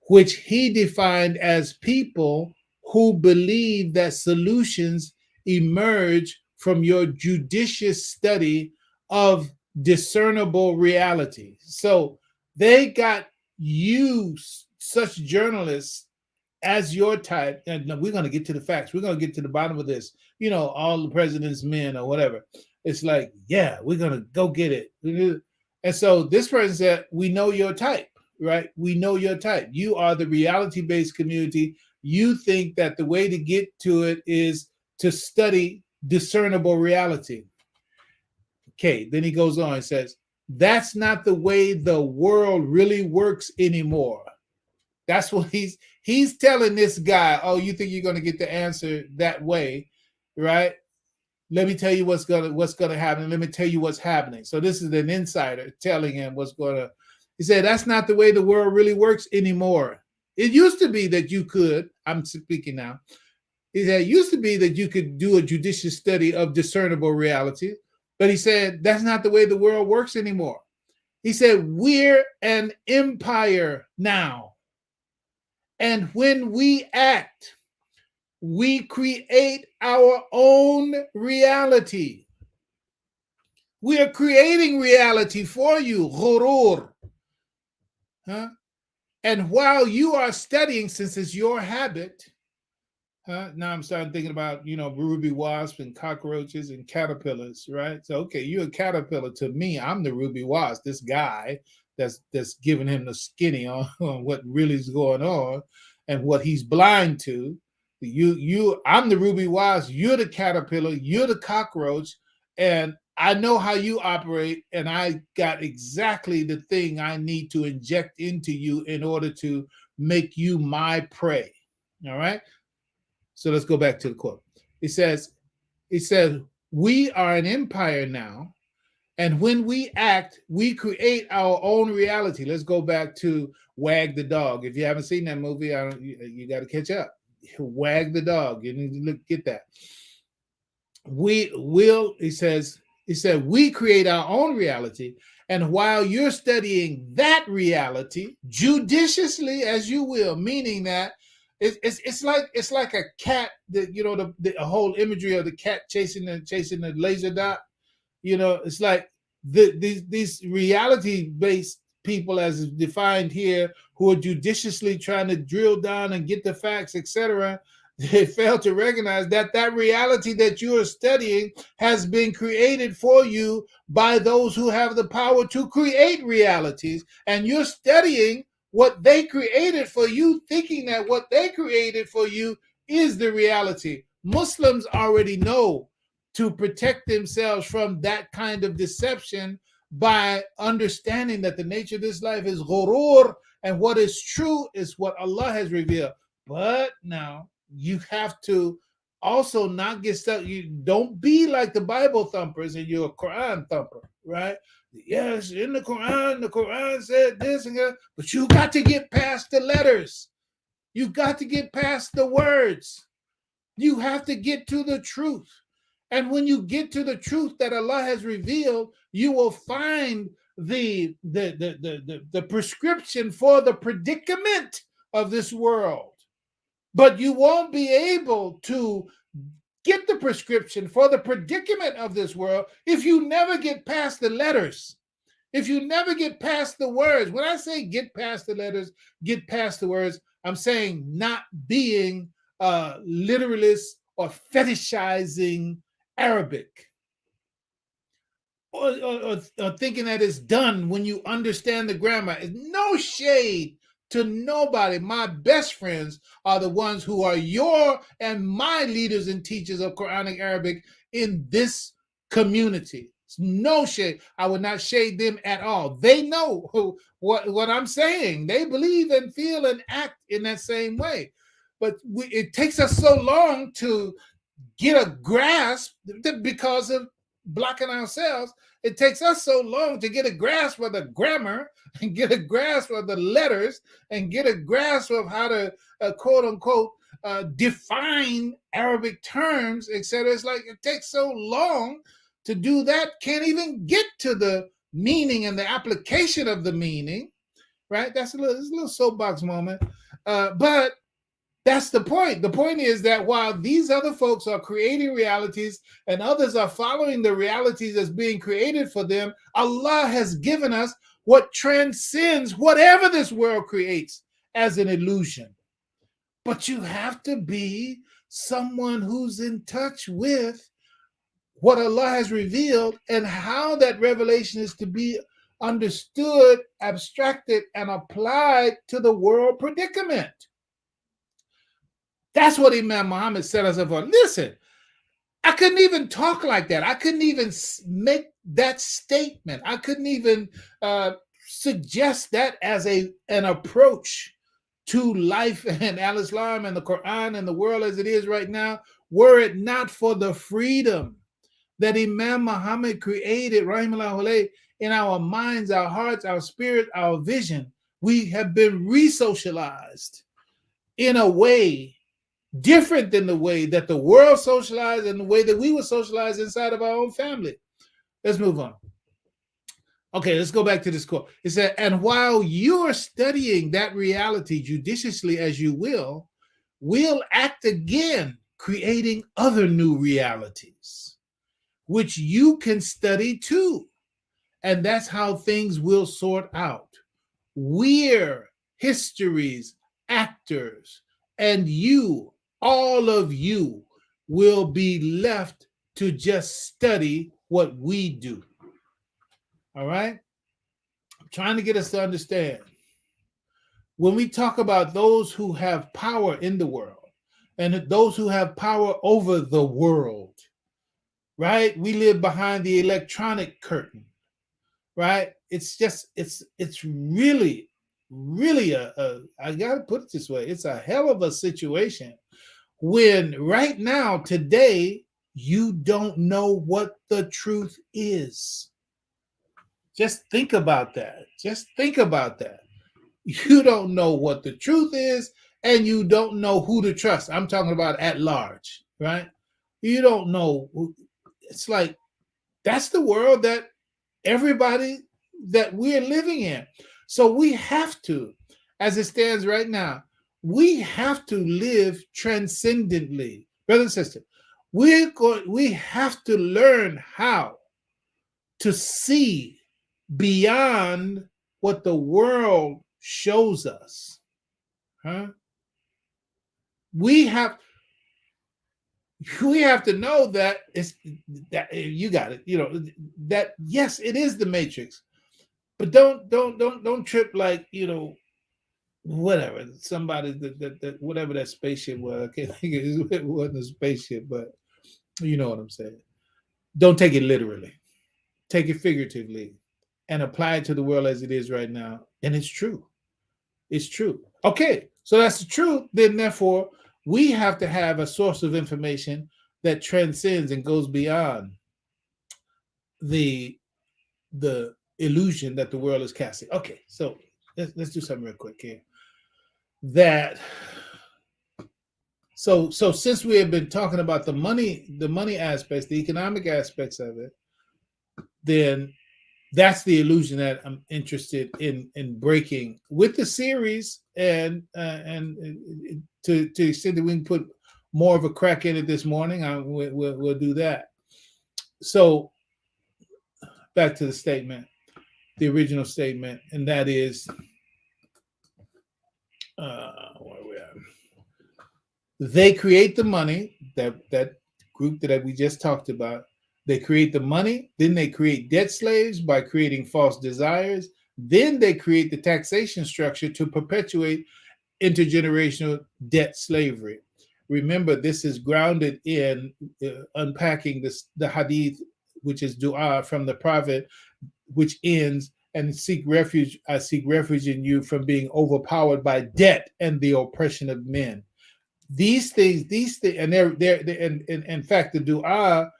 which he defined as people who believe that solutions emerge from your judicious study of discernible reality. So they got you, such journalists, as your type, and we're going to get to the facts. We're going to get to the bottom of this. You know, all the president's men or whatever. It's like, yeah, we're going to go get it. And so this person said, we know your type, right? We know your type. You are the reality-based community. You think that the way to get to it is to study discernible reality. Okay, then he goes on and says, that's not the way the world really works anymore. That's what he's telling this guy, oh, you think you're going to get the answer that way, right? Let me tell you what's gonna happen. Let me tell you what's happening. So this is an insider telling him what's gonna. He said, that's not the way the world really works anymore. It used to be that you could, I'm speaking now. He said, it used to be that you could do a judicious study of discernible reality. But he said, that's not the way the world works anymore. He said, we're an empire now. And when we act, we create our own reality. We are creating reality for you, ghurur. Huh? And while you are studying, since it's your habit, now I'm starting thinking about, ruby wasp and cockroaches and caterpillars, right? So, okay, you're a caterpillar to me. I'm the ruby wasp, this guy that's giving him the skinny on what really is going on and what he's blind to. I'm the ruby wasp, you're the caterpillar, you're the cockroach, and I know how you operate, and I got exactly the thing I need to inject into you in order to make you my prey. All right? So let's go back to the quote. It says, we are an empire now, and when we act, we create our own reality. Let's go back to Wag the Dog. If you haven't seen that movie, you got to catch up. Wag the Dog. You need to get that. He said, we create our own reality. And while you're studying that reality judiciously as you will, meaning that it's like a cat that, the whole imagery of the cat chasing the laser dot. It's like these reality-based people, as defined here, who are judiciously trying to drill down and get the facts, etc., they fail to recognize that reality that you are studying has been created for you by those who have the power to create realities, and you're studying what they created for you, thinking that what they created for you is the reality. Muslims already know to protect themselves from that kind of deception by understanding that the nature of this life is ghurur, and what is true is what Allah has revealed. But now you have to also not get stuck. You don't be like the Bible thumpers and you're a Quran thumper, right? Yes, in the Quran said this and that, but you got to get past the letters. You got to get past the words. You have to get to the truth. And when you get to the truth that Allah has revealed, you will find the prescription for the predicament of this world. But you won't be able to get the prescription for the predicament of this world if you never get past the letters. If you never get past the words. When I say get past the letters, get past the words, I'm saying not being literalist or fetishizing Arabic. Or thinking that it's done when you understand the grammar. No shade to nobody. My best friends are the ones who are your and my leaders and teachers of Quranic Arabic in this community. No shade. I would not shade them at all. They know what I'm saying. They believe and feel and act in that same way. But it takes us so long to get a grasp because of blocking ourselves. It takes us so long to get a grasp of the grammar and get a grasp of the letters and get a grasp of how to quote unquote define Arabic terms, etc. It's like it takes so long to do that, can't even get to the meaning and the application of the meaning, right? That's a little soapbox moment, but that's the point. The point is that while these other folks are creating realities and others are following the realities that's being created for them, Allah has given us what transcends whatever this world creates as an illusion. But you have to be someone who's in touch with what Allah has revealed and how that revelation is to be understood, abstracted, and applied to the world predicament. That's what Imam Muhammad set us up for. Listen, I couldn't even talk like that. I couldn't even make that statement. I couldn't even suggest that as an approach to life and al-Islam and the Quran and the world as it is right now, were it not for the freedom that Imam Muhammad created, rahimahullah alayhi, in our minds, our hearts, our spirit, our vision. We have been re-socialized in a way different than the way that the world socialized and the way that we were socialized inside of our own family. Let's move on. Okay, let's go back to this quote. It said, and while you're studying that reality judiciously as you will, we'll act again, creating other new realities, which you can study too. And that's how things will sort out. We're history's actors, and you, all of you, will be left to just study what we do. All right? I'm trying to get us to understand. When we talk about those who have power in the world and those who have power over the world, right? We live behind the electronic curtain, right? It's just, it's really I got to put it this way. It's a hell of a situation when right now, today, you don't know what the truth is. Just think about that. Just think about that. You don't know what the truth is, and you don't know who to trust. I'm talking about at large, right? You don't know. It's like, that's the world that everybody that we're living in. So we have to, as it stands right now, we have to live transcendently. Brother and sister, we have to learn how to see beyond what the world shows us. Huh? We have to know that it's that you got it, you know, that yes, it is the Matrix. But don't trip like, you know, whatever, somebody that whatever that spaceship was. I can't think it wasn't a spaceship, but you know what I'm saying. Don't take it literally. Take it figuratively and apply it to the world as it is right now. And it's true. It's true. Okay, so that's the truth. Then therefore, we have to have a source of information that transcends and goes beyond the illusion that the world is casting. Okay, so let's do something real quick here. So since we have been talking about the money aspects, the economic aspects of it, then that's the illusion that I'm interested in breaking with the series, and to extend that we can put more of a crack in it this morning, we'll do that. So back to the statement, the original statement, and that is, where we at? They create the money, that group that we just talked about. They create the money, then they create debt slaves by creating false desires. Then they create the taxation structure to perpetuate intergenerational debt slavery. Remember, this is grounded in unpacking the hadith, which is dua from the prophet, which ends, and seek refuge. I seek refuge in you from being overpowered by debt and the oppression of men. These things, and in fact, the dua,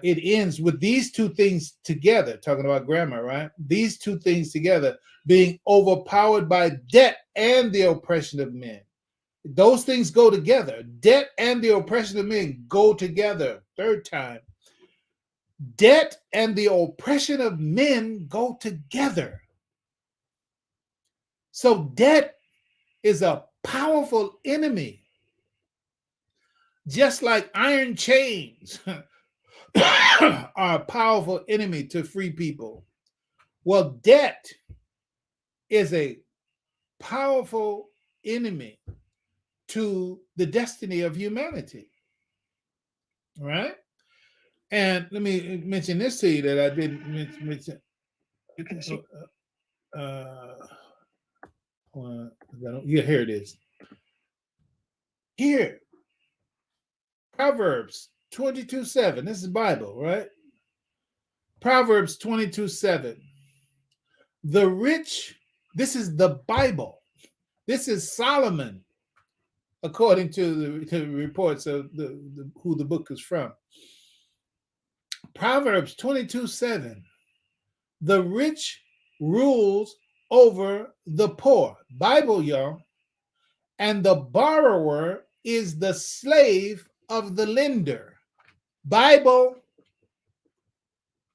it ends with these two things together, talking about grammar, right? These two things together, being overpowered by debt and the oppression of men. Those things go together. Debt and the oppression of men go together. Third time. Debt and the oppression of men go together. So debt is a powerful enemy. Just like iron chains are a powerful enemy to free people. Well, debt is a powerful enemy to the destiny of humanity. Right? And let me mention this to you that I didn't mention. Yeah, here it is. Here. Proverbs 22:7. This is Bible, right? Proverbs 22:7. The rich, this is the Bible. This is Solomon, according to the reports of who the book is from. Proverbs 22:7. The rich rules over the poor. Bible, y'all. And the borrower is the slave of the lender. Bible.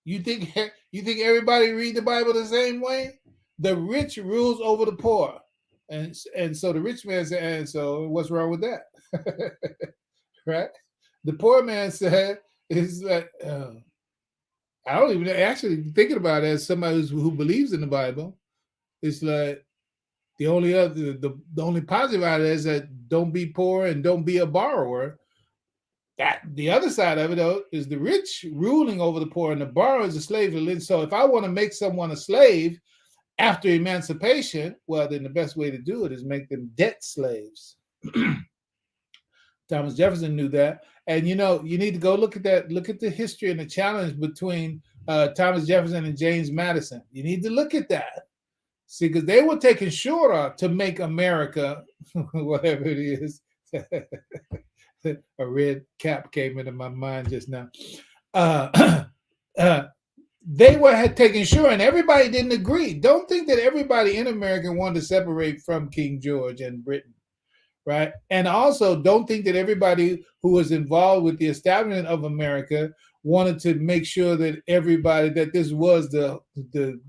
You think everybody read the Bible the same way? The rich rules over the poor. And so the rich man said, and so what's wrong with that? Right? The poor man said, it's like, I don't even actually thinking about it as somebody who believes in the Bible. It's like the only positive out of it is that don't be poor and don't be a borrower. That the other side of it though is the rich ruling over the poor and the borrower is a slave to lend. So if I want to make someone a slave after emancipation, well, then the best way to do it is make them debt slaves. Thomas Jefferson knew that. And, you need to go look at that. Look at the history and the challenge between Thomas Jefferson and James Madison. You need to look at that. See, because they were taking shura to make America, whatever it is. A red cap came into my mind just now. They had taken shura, and everybody didn't agree. Don't think that everybody in America wanted to separate from King George and Britain. Right. And also don't think that everybody who was involved with the establishment of America wanted to make sure that that this was the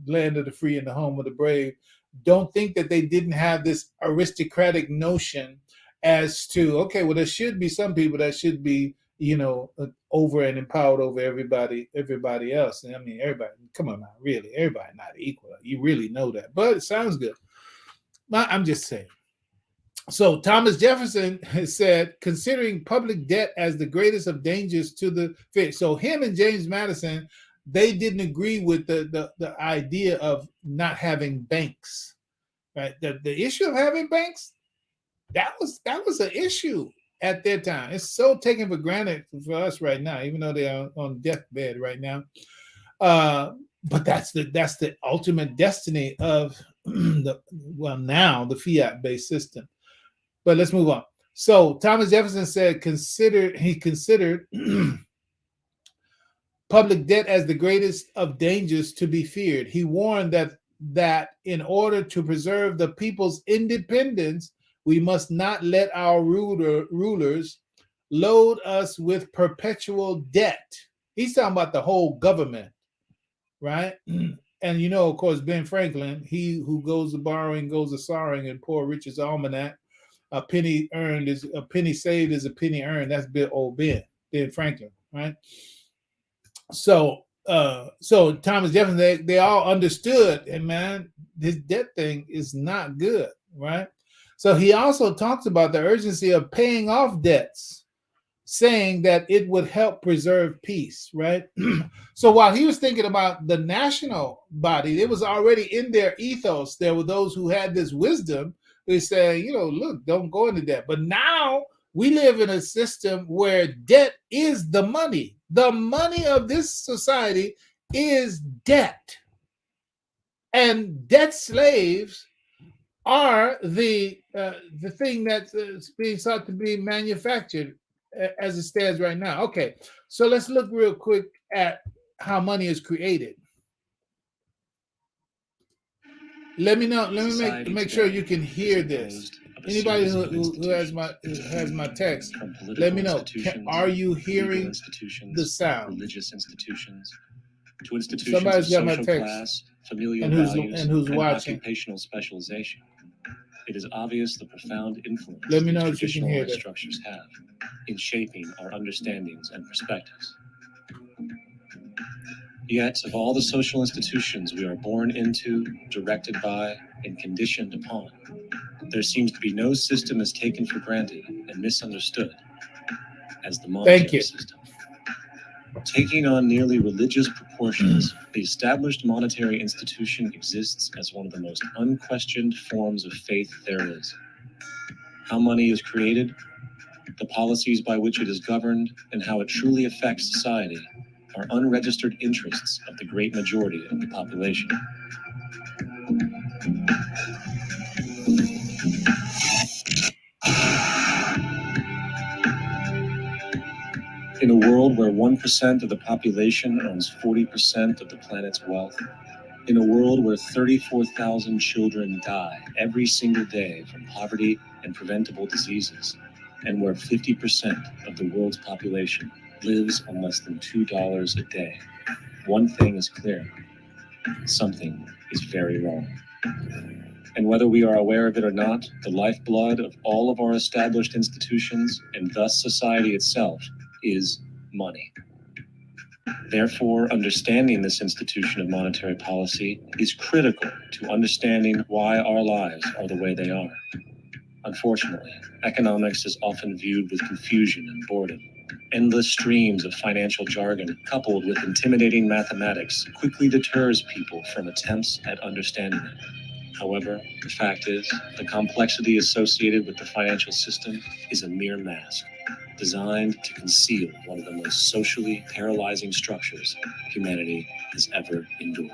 land of the free and the home of the brave. Don't think that they didn't have this aristocratic notion as to, okay, well, there should be some people that should be, over and empowered over everybody else. And I mean, everybody, come on now, really, everybody not equal. You really know that, but it sounds good. I'm just saying. So Thomas Jefferson said, considering public debt as the greatest of dangers to the faith. So him and James Madison, they didn't agree with the idea of not having banks. Right? The issue of having banks, that was an issue at their time. It's so taken for granted for us right now, even though they are on deathbed right now. But that's the ultimate destiny of the fiat-based system. But let's move on. So Thomas Jefferson said, he considered public debt as the greatest of dangers to be feared. He warned that in order to preserve the people's independence, we must not let our rulers load us with perpetual debt. He's talking about the whole government, right? And of course, Ben Franklin, he who goes to borrowing goes to sorrowing, and Poor Richard's Almanac. a penny earned is a penny saved is a penny earned. That's old Ben Franklin, right? So Thomas Jefferson, they all understood, and man, this debt thing is not good, right? So he also talks about the urgency of paying off debts, saying that it would help preserve peace, right? So while he was thinking about the national body, it was already in their ethos. There were those who had this wisdom. They say, look, don't go into debt. But now we live in a system where debt is the money. The money of this society is debt. And debt slaves are the thing that's being sought to be manufactured as it stands right now. Okay, so let's look real quick at how money is created. Let me know. Let me make sure you can hear this. Anybody who has my text, let me know. Are you hearing the sound? Religious institutions, to institutions Somebody's of got social my text, class, familial and who's watching. occupational specialization. It is obvious the profound influence Let me know these if you can hear traditionalized that. structures have in shaping our understandings and perspectives. Yet, of all the social institutions we are born into, directed by, and conditioned upon, there seems to be no system as taken for granted and misunderstood as the monetary system. Taking on nearly religious proportions, the established monetary institution exists as one of the most unquestioned forms of faith there is. How money is created, the policies by which it is governed, and how it truly affects society are unregistered interests of the great majority of the population. In a world where 1% of the population owns 40% of the planet's wealth, in a world where 34,000 children die every single day from poverty and preventable diseases, and where 50% of the world's population lives on less than $2 a day, one thing is clear: something is very wrong. And whether we are aware of it or not, the lifeblood of all of our established institutions, and thus society itself, is money. Therefore, understanding this institution of monetary policy is critical to understanding why our lives are the way they are. Unfortunately, economics is often viewed with confusion and boredom. Endless streams of financial jargon, coupled with intimidating mathematics, quickly deters people from attempts at understanding it. However, the fact is, the complexity associated with the financial system is a mere mask, designed to conceal one of the most socially paralyzing structures humanity has ever endured.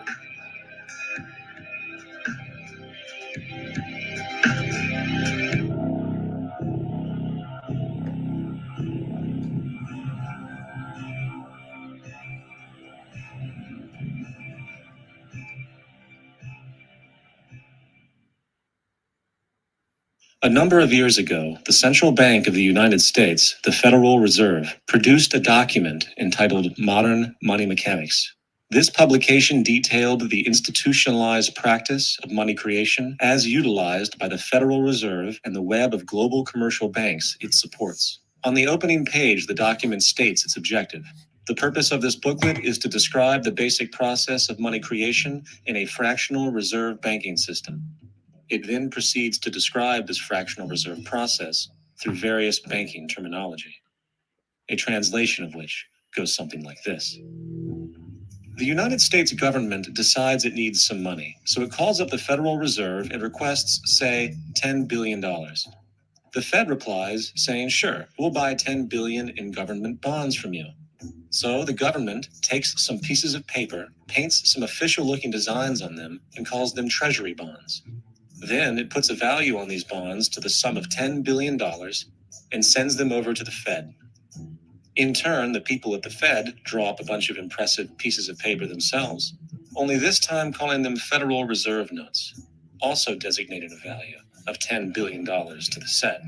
A number of years ago, the Central Bank of the United States, the Federal Reserve, produced a document entitled Modern Money Mechanics. This publication detailed the institutionalized practice of money creation as utilized by the Federal Reserve and the web of global commercial banks it supports. On the opening page, the document states its objective. The purpose of this booklet is to describe the basic process of money creation in a fractional reserve banking system. It then proceeds to describe this fractional reserve process through various banking terminology, a translation of which goes something like this. The United States government decides it needs some money, so it calls up the Federal Reserve and requests, say, $10 billion. The Fed replies saying, sure, we'll buy $10 billion in government bonds from you. So the government takes some pieces of paper, paints some official-looking designs on them, and calls them treasury bonds. Then it puts a value on these bonds to the sum of $10 billion and sends them over to the Fed. In turn, the people at the Fed draw up a bunch of impressive pieces of paper themselves, only this time calling them Federal Reserve notes, also designated a value of $10 billion to the set.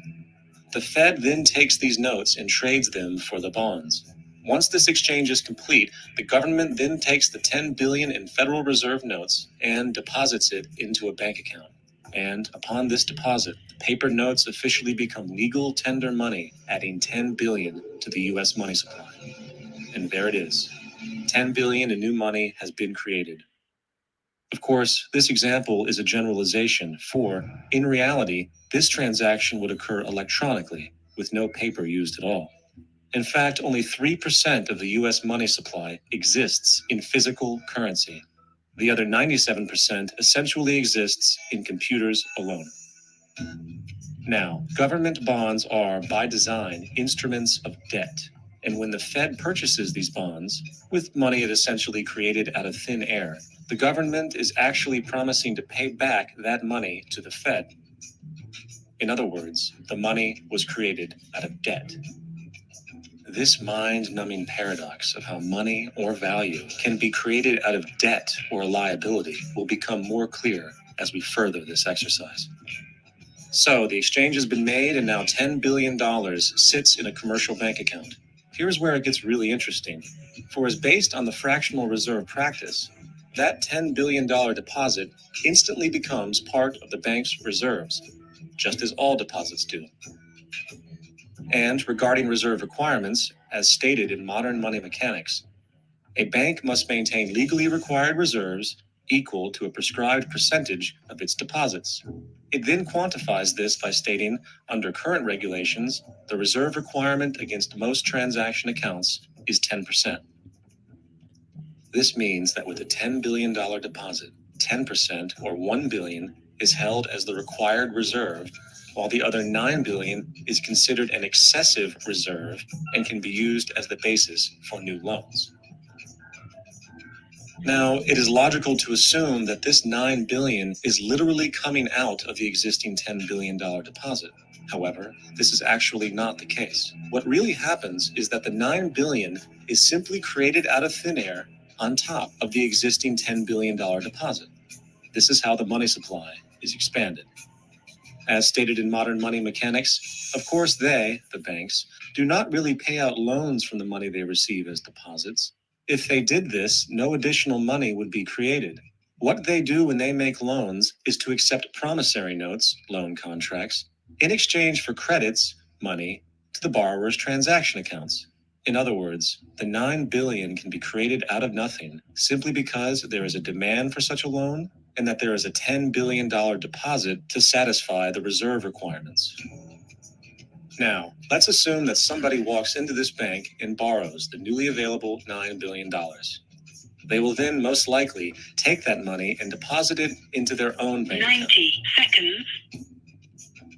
The Fed then takes these notes and trades them for the bonds. Once this exchange is complete, the government then takes the $10 billion in Federal Reserve notes and deposits it into a bank account. And upon this deposit, paper notes officially become legal tender money, adding $10 billion to the U.S. money supply. And there it is. $10 billion in new money has been created. Of course, this example is a generalization, for, in reality, this transaction would occur electronically, with no paper used at all. In fact, only 3% of the U.S. money supply exists in physical currency. The other 97% essentially exists in computers alone. Now, government bonds are, by design, instruments of debt. And when the Fed purchases these bonds, with money it essentially created out of thin air, the government is actually promising to pay back that money to the Fed. In other words, the money was created out of debt. This mind-numbing paradox of how money or value can be created out of debt or liability will become more clear as we further this exercise. So, the exchange has been made, and now $10 billion sits in a commercial bank account. Here's where it gets really interesting. For as based on the fractional reserve practice, that $10 billion deposit instantly becomes part of the bank's reserves, just as all deposits do. And regarding reserve requirements, as stated in modern money mechanics, a bank must maintain legally required reserves equal to a prescribed percentage of its deposits. It then quantifies this by stating, under current regulations, the reserve requirement against most transaction accounts is 10%. This means that with a $10 billion deposit, 10% or $1 billion is held as the required reserve, while the other $9 billion is considered an excessive reserve and can be used as the basis for new loans. Now, it is logical to assume that this $9 billion is literally coming out of the existing $10 billion deposit. However, this is actually not the case. What really happens is that the $9 billion is simply created out of thin air on top of the existing $10 billion deposit. This is how the money supply is expanded. As stated in modern money mechanics, of course they, the banks, do not really pay out loans from the money they receive as deposits. If they did this, no additional money would be created. What they do when they make loans is to accept promissory notes, loan contracts, in exchange for credits, money, to the borrower's transaction accounts. In other words, the $9 billion can be created out of nothing simply because there is a demand for such a loan and that there is a $10 billion deposit to satisfy the reserve requirements. Now, let's assume that somebody walks into this bank and borrows the newly available $9 billion. They will then most likely take that money and deposit it into their own bank account. 90 seconds.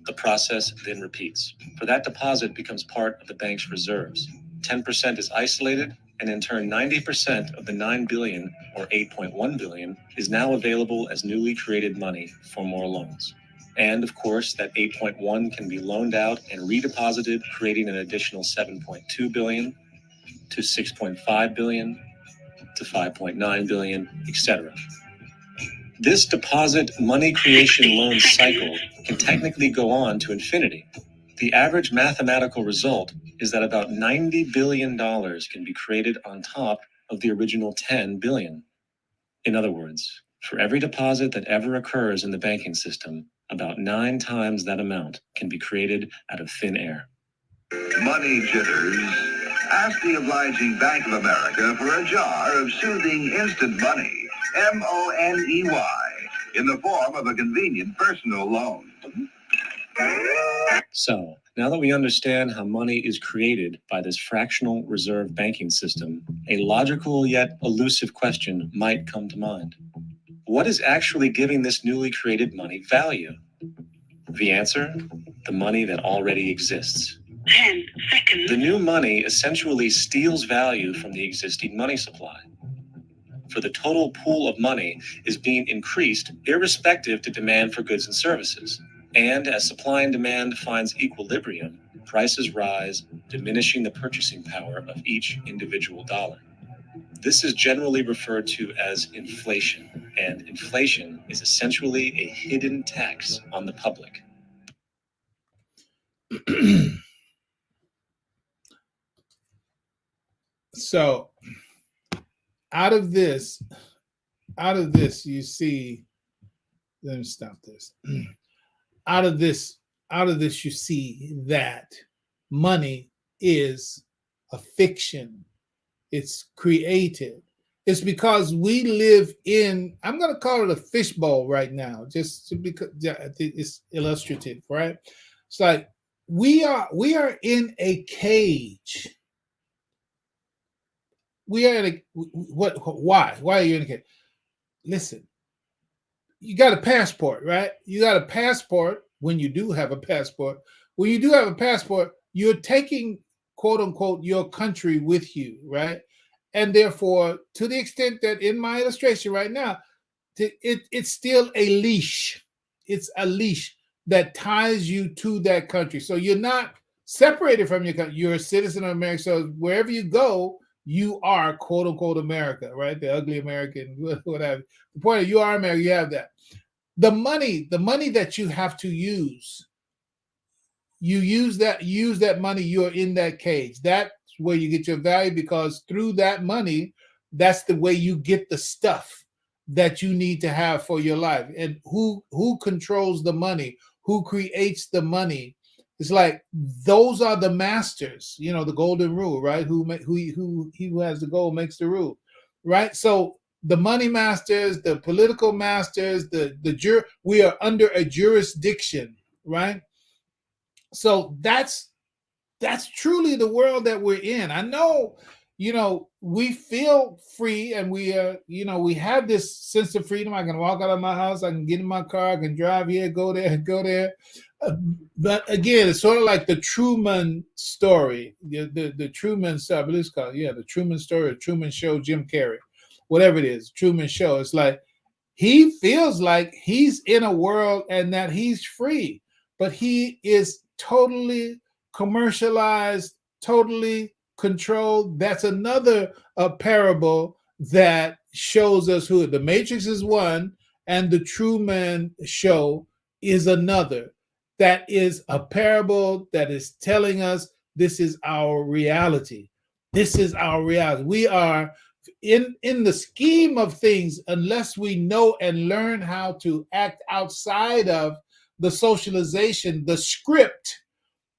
The process then repeats, for that deposit becomes part of the bank's reserves. 10% is isolated, and in turn 90% of the $9 billion, or $8.1 billion, is now available as newly created money for more loans. And of course, that 8.1 can be loaned out and redeposited, creating an additional 7.2 billion to 6.5 billion to 5.9 billion, etc. This deposit money creation loan cycle can technically go on to infinity. The average mathematical result is that about $90 billion can be created on top of the original 10 billion. In other words, for every deposit that ever occurs in the banking system, about 9 times that amount can be created out of thin air. Money jitters. Ask the obliging Bank of America for a jar of soothing instant money, MONEY, in the form of a convenient personal loan. So, now that we understand how money is created by this fractional reserve banking system, a logical yet elusive question might come to mind. What is actually giving this newly created money value? The answer? The money that already exists. 10 seconds. The new money essentially steals value from the existing money supply. For the total pool of money is being increased irrespective to demand for goods and services. And as supply and demand finds equilibrium, prices rise, diminishing the purchasing power of each individual dollar. This is generally referred to as inflation, and inflation is essentially a hidden tax on the public. So, out of this, you see, let me stop this. Out of this, out of this, you see that money is a fiction. It's created. It's because we live in, I'm going to call it a fishbowl right now, just because I think it's illustrative, right? It's like we are in a cage. We are in a, why are you in a cage? Listen, you got a passport, right? You got a passport when you do have a passport. When you do have a passport, you're taking, quote unquote, your country with you, right? And therefore, to the extent that in my illustration right now, it's still a leash. It's a leash that ties you to that country. So you're not separated from your country. You're a citizen of America. So wherever you go, you are, quote unquote, America, right? The ugly American, whatever. The point is, you are America. You have that. The money that you have to use, you use that money. You're in that cage. That's where you get your value, because through that money, that's the way you get the stuff that you need to have for your life. And who controls the money? Who creates the money? It's like those are the masters. You know, the golden rule, right? Who has the gold makes the rule, right? So the money masters, the political masters, we are under a jurisdiction, right? So that's truly the world that we're in. I know, we feel free, and we have this sense of freedom. I can walk out of my house, I can get in my car, I can drive here, go there. But again, it's sort of like the Truman story, the Truman story, I believe it's called, the Truman story, or Truman Show, Jim Carrey, whatever it is, Truman Show. It's like he feels like he's in a world and that he's free, but he is totally commercialized, totally controlled. That's another parable that shows us who the Matrix is one, and the Truman Show is another. That is a parable that is telling us this is our reality. This is our reality. We are in the scheme of things, unless we know and learn how to act outside of the socialization, the script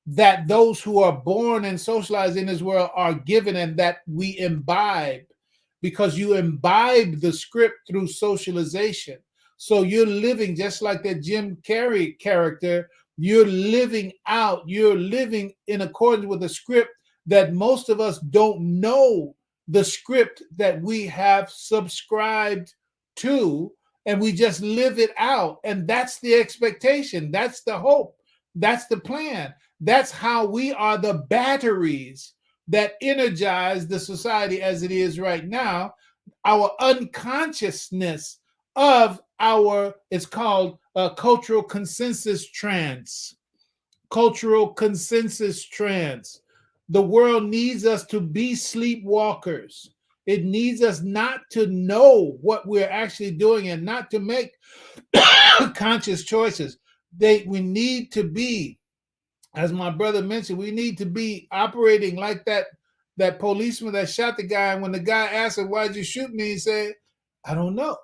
that those who are born and socialized in this world are given, and that we imbibe, because you imbibe the script through socialization. So you're living just like that Jim Carrey character. You're living in accordance with the script that most of us don't know, the script that we have subscribed to, and we just live it out. And that's the expectation. That's the hope. That's the plan. That's how we are the batteries that energize the society as it is right now. Our unconsciousness of it's called cultural consensus trance. Cultural consensus trance. The world needs us to be sleepwalkers. It needs us not to know what we're actually doing and not to make conscious choices. We need to be, as my brother mentioned, we need to be operating like that policeman that shot the guy. And when the guy asked him, "Why'd you shoot me?" he said, "I don't know."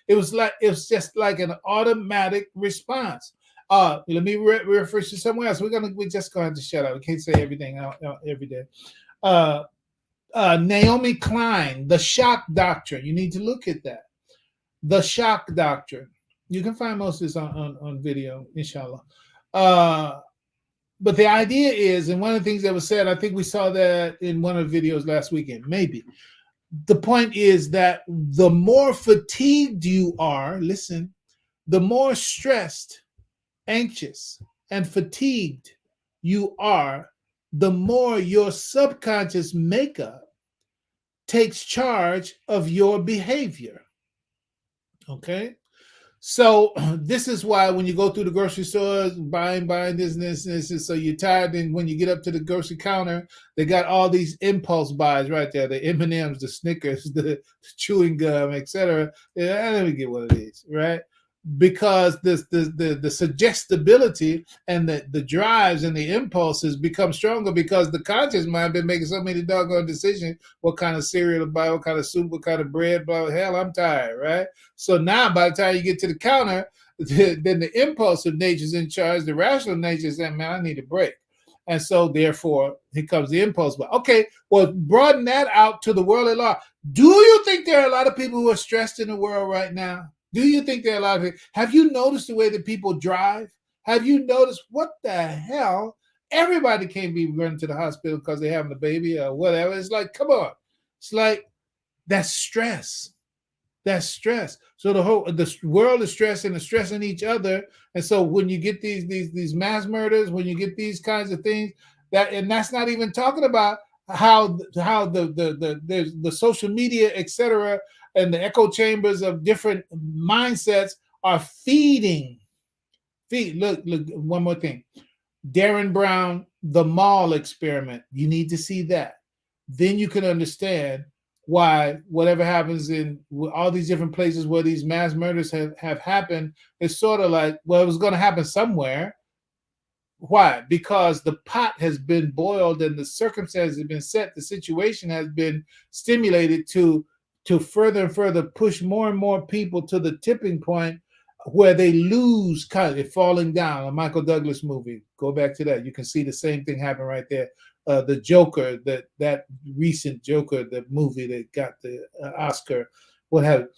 It was just like an automatic response. Let me refer to somewhere else. We're just going to have to shut up. We can't say everything every day. Naomi Klein, the shock doctrine. You need to look at that. The shock doctrine. You can find most of this on video, inshallah. But the idea is, and one of the things that was said, I think we saw that in one of the videos last weekend, maybe. The point is that the more fatigued you are, listen, the more stressed, anxious, and fatigued you are, the more your subconscious makeup takes charge of your behavior. Okay? So this is why when you go through the grocery stores, buying this, so you're tired, and when you get up to the grocery counter, they got all these impulse buys right there, the M&Ms, the Snickers, the chewing gum, etc. Let me get one of these, right? Because the suggestibility and the drives and the impulses become stronger, because the conscious mind been making so many doggone decisions, what kind of cereal to buy, what kind of soup, what kind of bread, blah, hell, I'm tired, right? So now by the time you get to the counter, then the impulsive nature is in charge. The rational nature is saying, man, I need a break. And so therefore, here comes the impulse. But okay, well, broaden that out to the world at large. Do you think there are a lot of people who are stressed in the world right now? Do you think there are a lot of people? Have you noticed the way that people drive? Have you noticed what the hell? Everybody can't be running to the hospital because they're having a baby or whatever. It's like, come on. It's like, that's stress. That's stress. So the world is stressing and stressing each other. And so when you get these mass murders, when you get these kinds of things, that's not even talking about how the social media, etc., and the echo chambers of different mindsets are feeding. Look, one more thing. Darren Brown, the mall experiment. You need to see that. Then you can understand why whatever happens in all these different places where these mass murders have happened, it's sort of like, well, it was going to happen somewhere. Why? Because the pot has been boiled and the circumstances have been set. The situation has been stimulated to further and further push more and more people to the tipping point where they lose kind of falling down. A Michael Douglas movie. Go back to that. You can see the same thing happen right there. The Joker, that recent Joker, the movie that got the Oscar, what have you.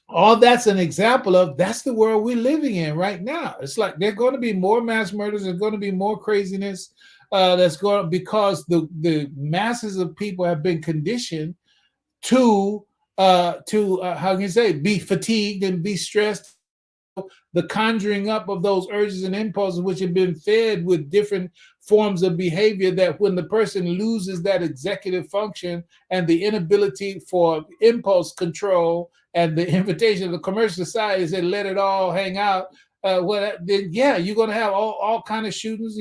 All that's an example of that's the world we're living in right now. It's like there are going to be more mass murders. There's going to be more craziness that's going because the masses of people have been conditioned to how can you say, be fatigued and be stressed. The conjuring up of those urges and impulses, which have been fed with different forms of behavior, that when the person loses that executive function and the inability for impulse control and the invitation of the commercial society is that let it all hang out, then yeah, you're going to have all kind of shootings,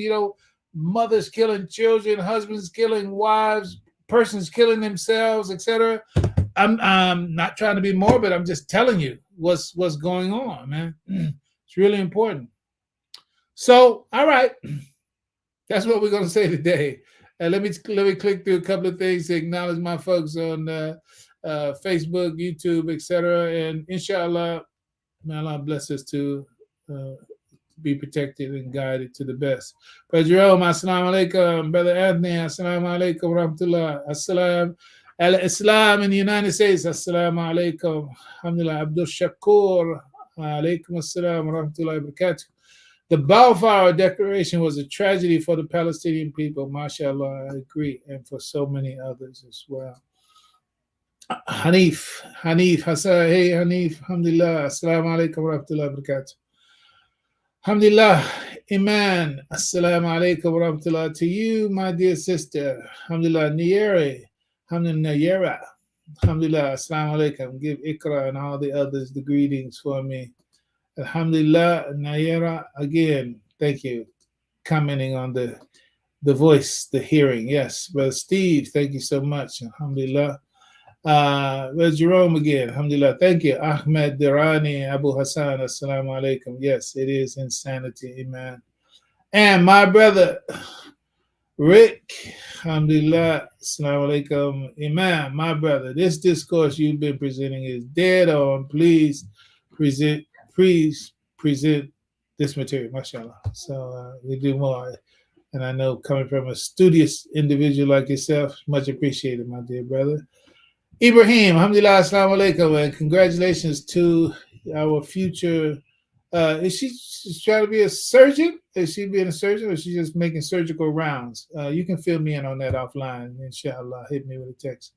mothers killing children, husbands killing wives, persons killing themselves, etc. I'm not trying to be morbid. I'm just telling you what's going on, man. It's really important. So, all right, that's what we're going to say today. Let me click through a couple of things to acknowledge my folks on Facebook, YouTube, etc. And inshallah, may Allah bless us to be protected and guided to the best. Brother Jerome, assalamu alaikum. Brother Anthony, assalamu alaikum rahmatullah. Assalam. Al-Islam in the United States, assalamu alaikum. Alhamdulillah. Abdul Shakur, alaikum assalam wa rahmatullahi wa barakatuh. The Balfour Declaration was a tragedy for the Palestinian people, mashallah, I agree, and for so many others as well. Hanif, Hassan, hey Hanif, alhamdulillah, assalamu alaikum wa rahmatullahi wa barakatuh. Alhamdulillah, Iman, assalamu alaikum wa rahmatullah to you, my dear sister. Alhamdulillah, Niyere. Alhamdulillah, assalamu alaikum. Give Ikra and all the others the greetings for me. Alhamdulillah, Nayera, again, thank you. Commenting on the voice, the hearing. Yes, Brother Steve, thank you so much. Alhamdulillah. Brother Jerome again. Alhamdulillah. Thank you. Ahmed Dirani, Abu Hassan, assalamu alaikum. Yes, it is insanity, Iman. And my brother, Rick, alhamdulillah, assalamu alaikum. Imam, my brother, this discourse you've been presenting is dead on. Please present this material, mashallah. So we do more. And I know coming from a studious individual like yourself, much appreciated, my dear brother. Ibrahim, alhamdulillah, assalamu alaikum, and congratulations to our future. Is she trying to be a surgeon? Is she being a surgeon, or is she just making surgical rounds? You can fill me in on that offline, inshallah. Hit me with a text.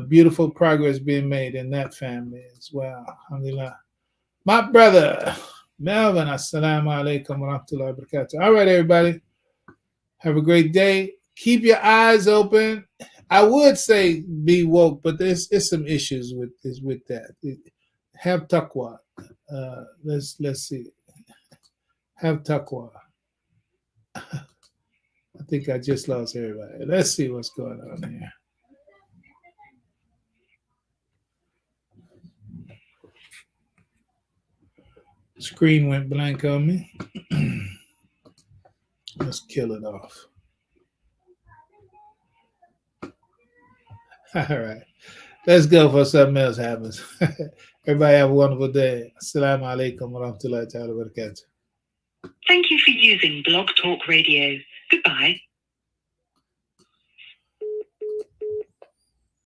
Beautiful progress being made in that family as well. Alhamdulillah. My brother, Melvin, assalamu alaikum wa rahmatullahi wa barakatuh. All right, everybody. Have a great day. Keep your eyes open. I would say be woke, but there's some issues with that. Have taqwa. Let's see. Have taqwa. I think I just lost everybody. Let's see what's going on here. Screen went blank on me. Let's kill it off. All right. Let's go for something else happens. Everybody have a wonderful day. Assalamu alaikum wa rahmatullahi wa barakatuh. Thank you for using Blog Talk Radio. Goodbye.